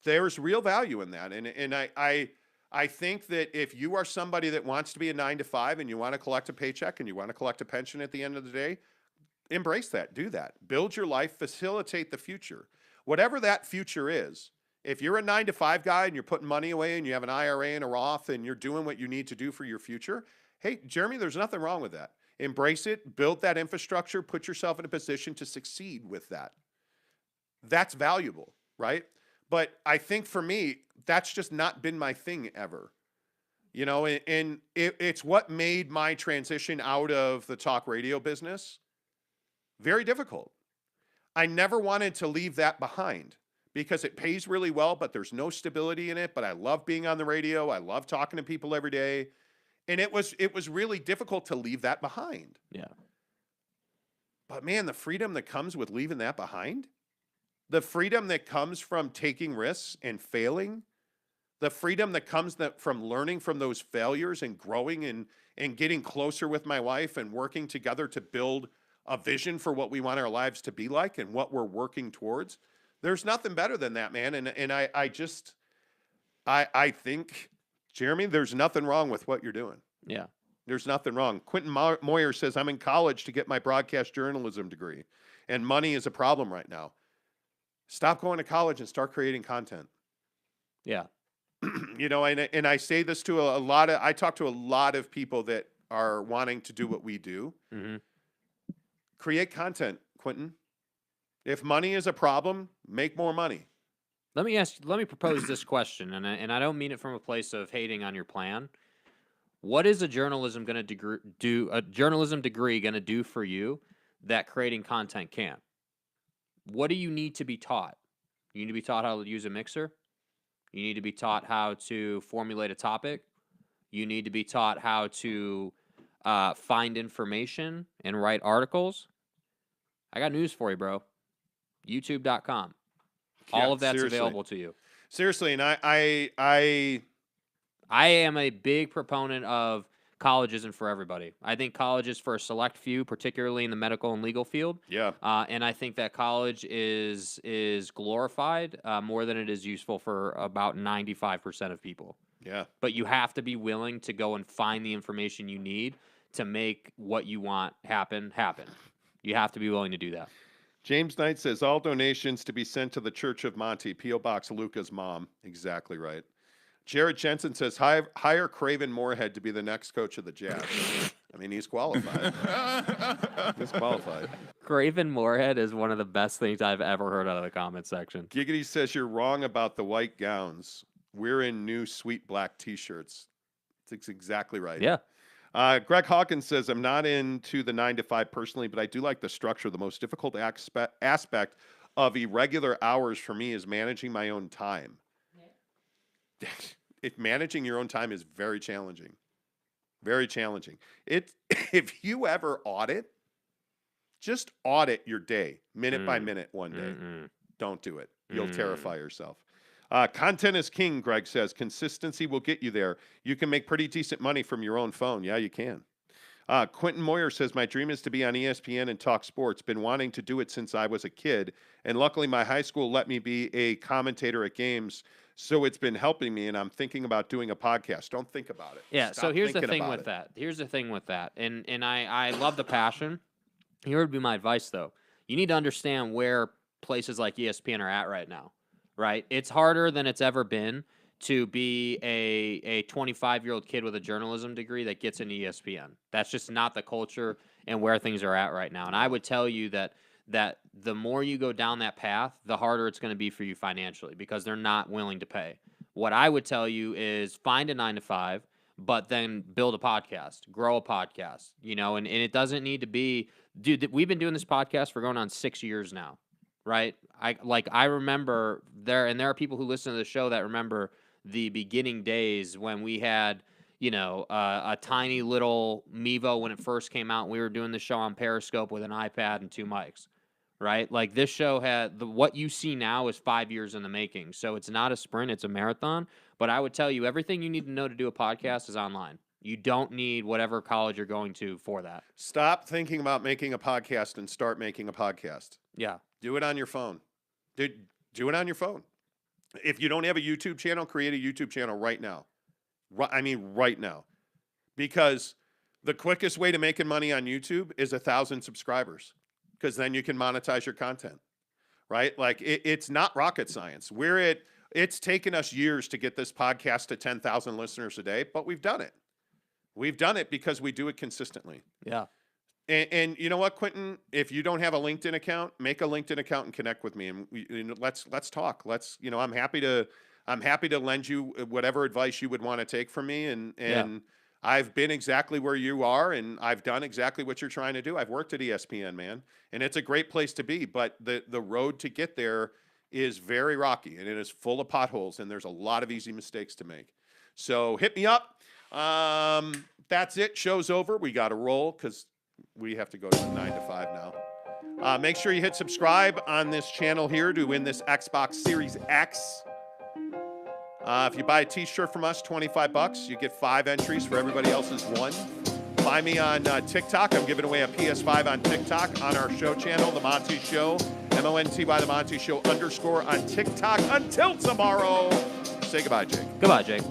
there's real value in that. And I think that if you are somebody that wants to be a 9 to 5 and you want to collect a paycheck and you want to collect a pension at the end of the day, embrace that, do that, build your life, facilitate the future, whatever that future is. If you're a 9 to 5 guy and you're putting money away and you have an IRA and a Roth and you're doing what you need to do for your future, hey, Jeremy, there's nothing wrong with that. Embrace it, build that infrastructure, put yourself in a position to succeed with that. That's valuable, right? But I think for me, that's just not been my thing ever. You know, and it's what made my transition out of the talk radio business very difficult. I never wanted to leave that behind because it pays really well, but there's no stability in it. But I love being on the radio. I love talking to people every day. And it was really difficult to leave that behind. Yeah. But man, the freedom that comes with leaving that behind, the freedom that comes from taking risks and failing, the freedom that comes from learning from those failures and growing and getting closer with my wife and working together to build a vision for what we want our lives to be like and what we're working towards. There's nothing better than that, man. And I think, Jeremy, there's nothing wrong with what you're doing. Yeah. There's nothing wrong. Quentin Moyer says, I'm in college to get my broadcast journalism degree, and money is a problem right now. Stop going to college and start creating content. Yeah. You know, and I say this to I talk to a lot of people that are wanting to do what we do. Mm-hmm. Create content, Quentin. If money is a problem, make more money. Let me propose this question, and I don't mean it from a place of hating on your plan. What is a journalism degree going to do for you that creating content can't? What do you need to be taught? You need to be taught how to use a mixer. You need to be taught how to formulate a topic. You need to be taught how to find information and write articles. I got news for you, bro. YouTube.com. All of that's available to you. Seriously, and I am a big proponent of college isn't for everybody. I think college is for a select few, particularly in the medical and legal field. Yeah. And I think that college is glorified more than it is useful for about 95% of people. Yeah. But you have to be willing to go and find the information you need to make what you want happen. You have to be willing to do that. James Knight says, all donations to be sent to the Church of Monty, P.O. Box Luca's mom. Exactly right. Jared Jensen says, hire Craven Moorhead to be the next coach of the Jazz. I mean, he's qualified. He's qualified. Craven Moorhead is one of the best things I've ever heard out of the comment section. Giggity says, you're wrong about the white gowns. We're in new sweet black T-shirts. That's exactly right. Yeah. Greg Hawkins says, I'm not into the 9 to 5 personally, but I do like the structure. The most difficult aspect of irregular hours for me is managing my own time. Managing your own time is very challenging. Very challenging. If you ever just audit your day, minute by minute, one day. Don't do it. You'll terrify yourself. Content is king, Greg says. Consistency will get you there. You can make pretty decent money from your own phone. Yeah, you can. Quentin Moyer says, my dream is to be on ESPN and talk sports. Been wanting to do it since I was a kid. And luckily, my high school let me be a commentator at games. So it's been helping me, and I'm thinking about doing a podcast. Don't think about it. Yeah, Stop so here's the thinking thing about with it. that. Here's the thing with that. And I love the passion. Here would be my advice, though. You need to understand where places like ESPN are at right now, right? It's harder than it's ever been to be a 25-year-old kid with a journalism degree that gets into ESPN. That's just not the culture and where things are at right now. And I would tell you that the more you go down that path, the harder it's going to be for you financially because they're not willing to pay. What I would tell you is find a 9 to 5, but then build a podcast, grow a podcast, and it doesn't need to be, dude, we've been doing this podcast for going on 6 years now, right? I remember there are people who listen to the show that remember the beginning days when we had, a tiny little Mevo when it first came out. We were doing the show on Periscope with an iPad and 2 mics. right? Like this show had what you see now is 5 years in the making. So it's not a sprint, it's a marathon. But I would tell you everything you need to know to do a podcast is online. You don't need whatever college you're going to for that. Stop thinking about making a podcast and start making a podcast. Yeah. Do it on your phone. Do it on your phone. If you don't have a YouTube channel, create a YouTube channel right now. Right now. Because the quickest way to making money on YouTube is 1,000 subscribers. Because then you can monetize your content. Right? Like it's not rocket science. It's taken us years to get this podcast to 10,000 listeners a day, but we've done it. We've done it because we do it consistently. Yeah. And you know what, Quentin? If you don't have a LinkedIn account, make a LinkedIn account and connect with me, and let's talk. I'm happy to lend you whatever advice you would want to take from me. And I've been exactly where you are, and I've done exactly what you're trying to do. I've worked at ESPN, man, and it's a great place to be. But the road to get there is very rocky, and it is full of potholes, and there's a lot of easy mistakes to make. So hit me up. That's it. Show's over. We got to roll because we have to go to 9 to 5 now. Make sure you hit subscribe on this channel here to win this Xbox Series X. If you buy a t-shirt from us, $25, you get 5 entries for everybody else's 1. Find me on TikTok. I'm giving away a PS5 on TikTok on our show channel, The Monty Show, MONTY The Monty Show _ on TikTok. Until tomorrow, say goodbye, Jake. Goodbye, Jake.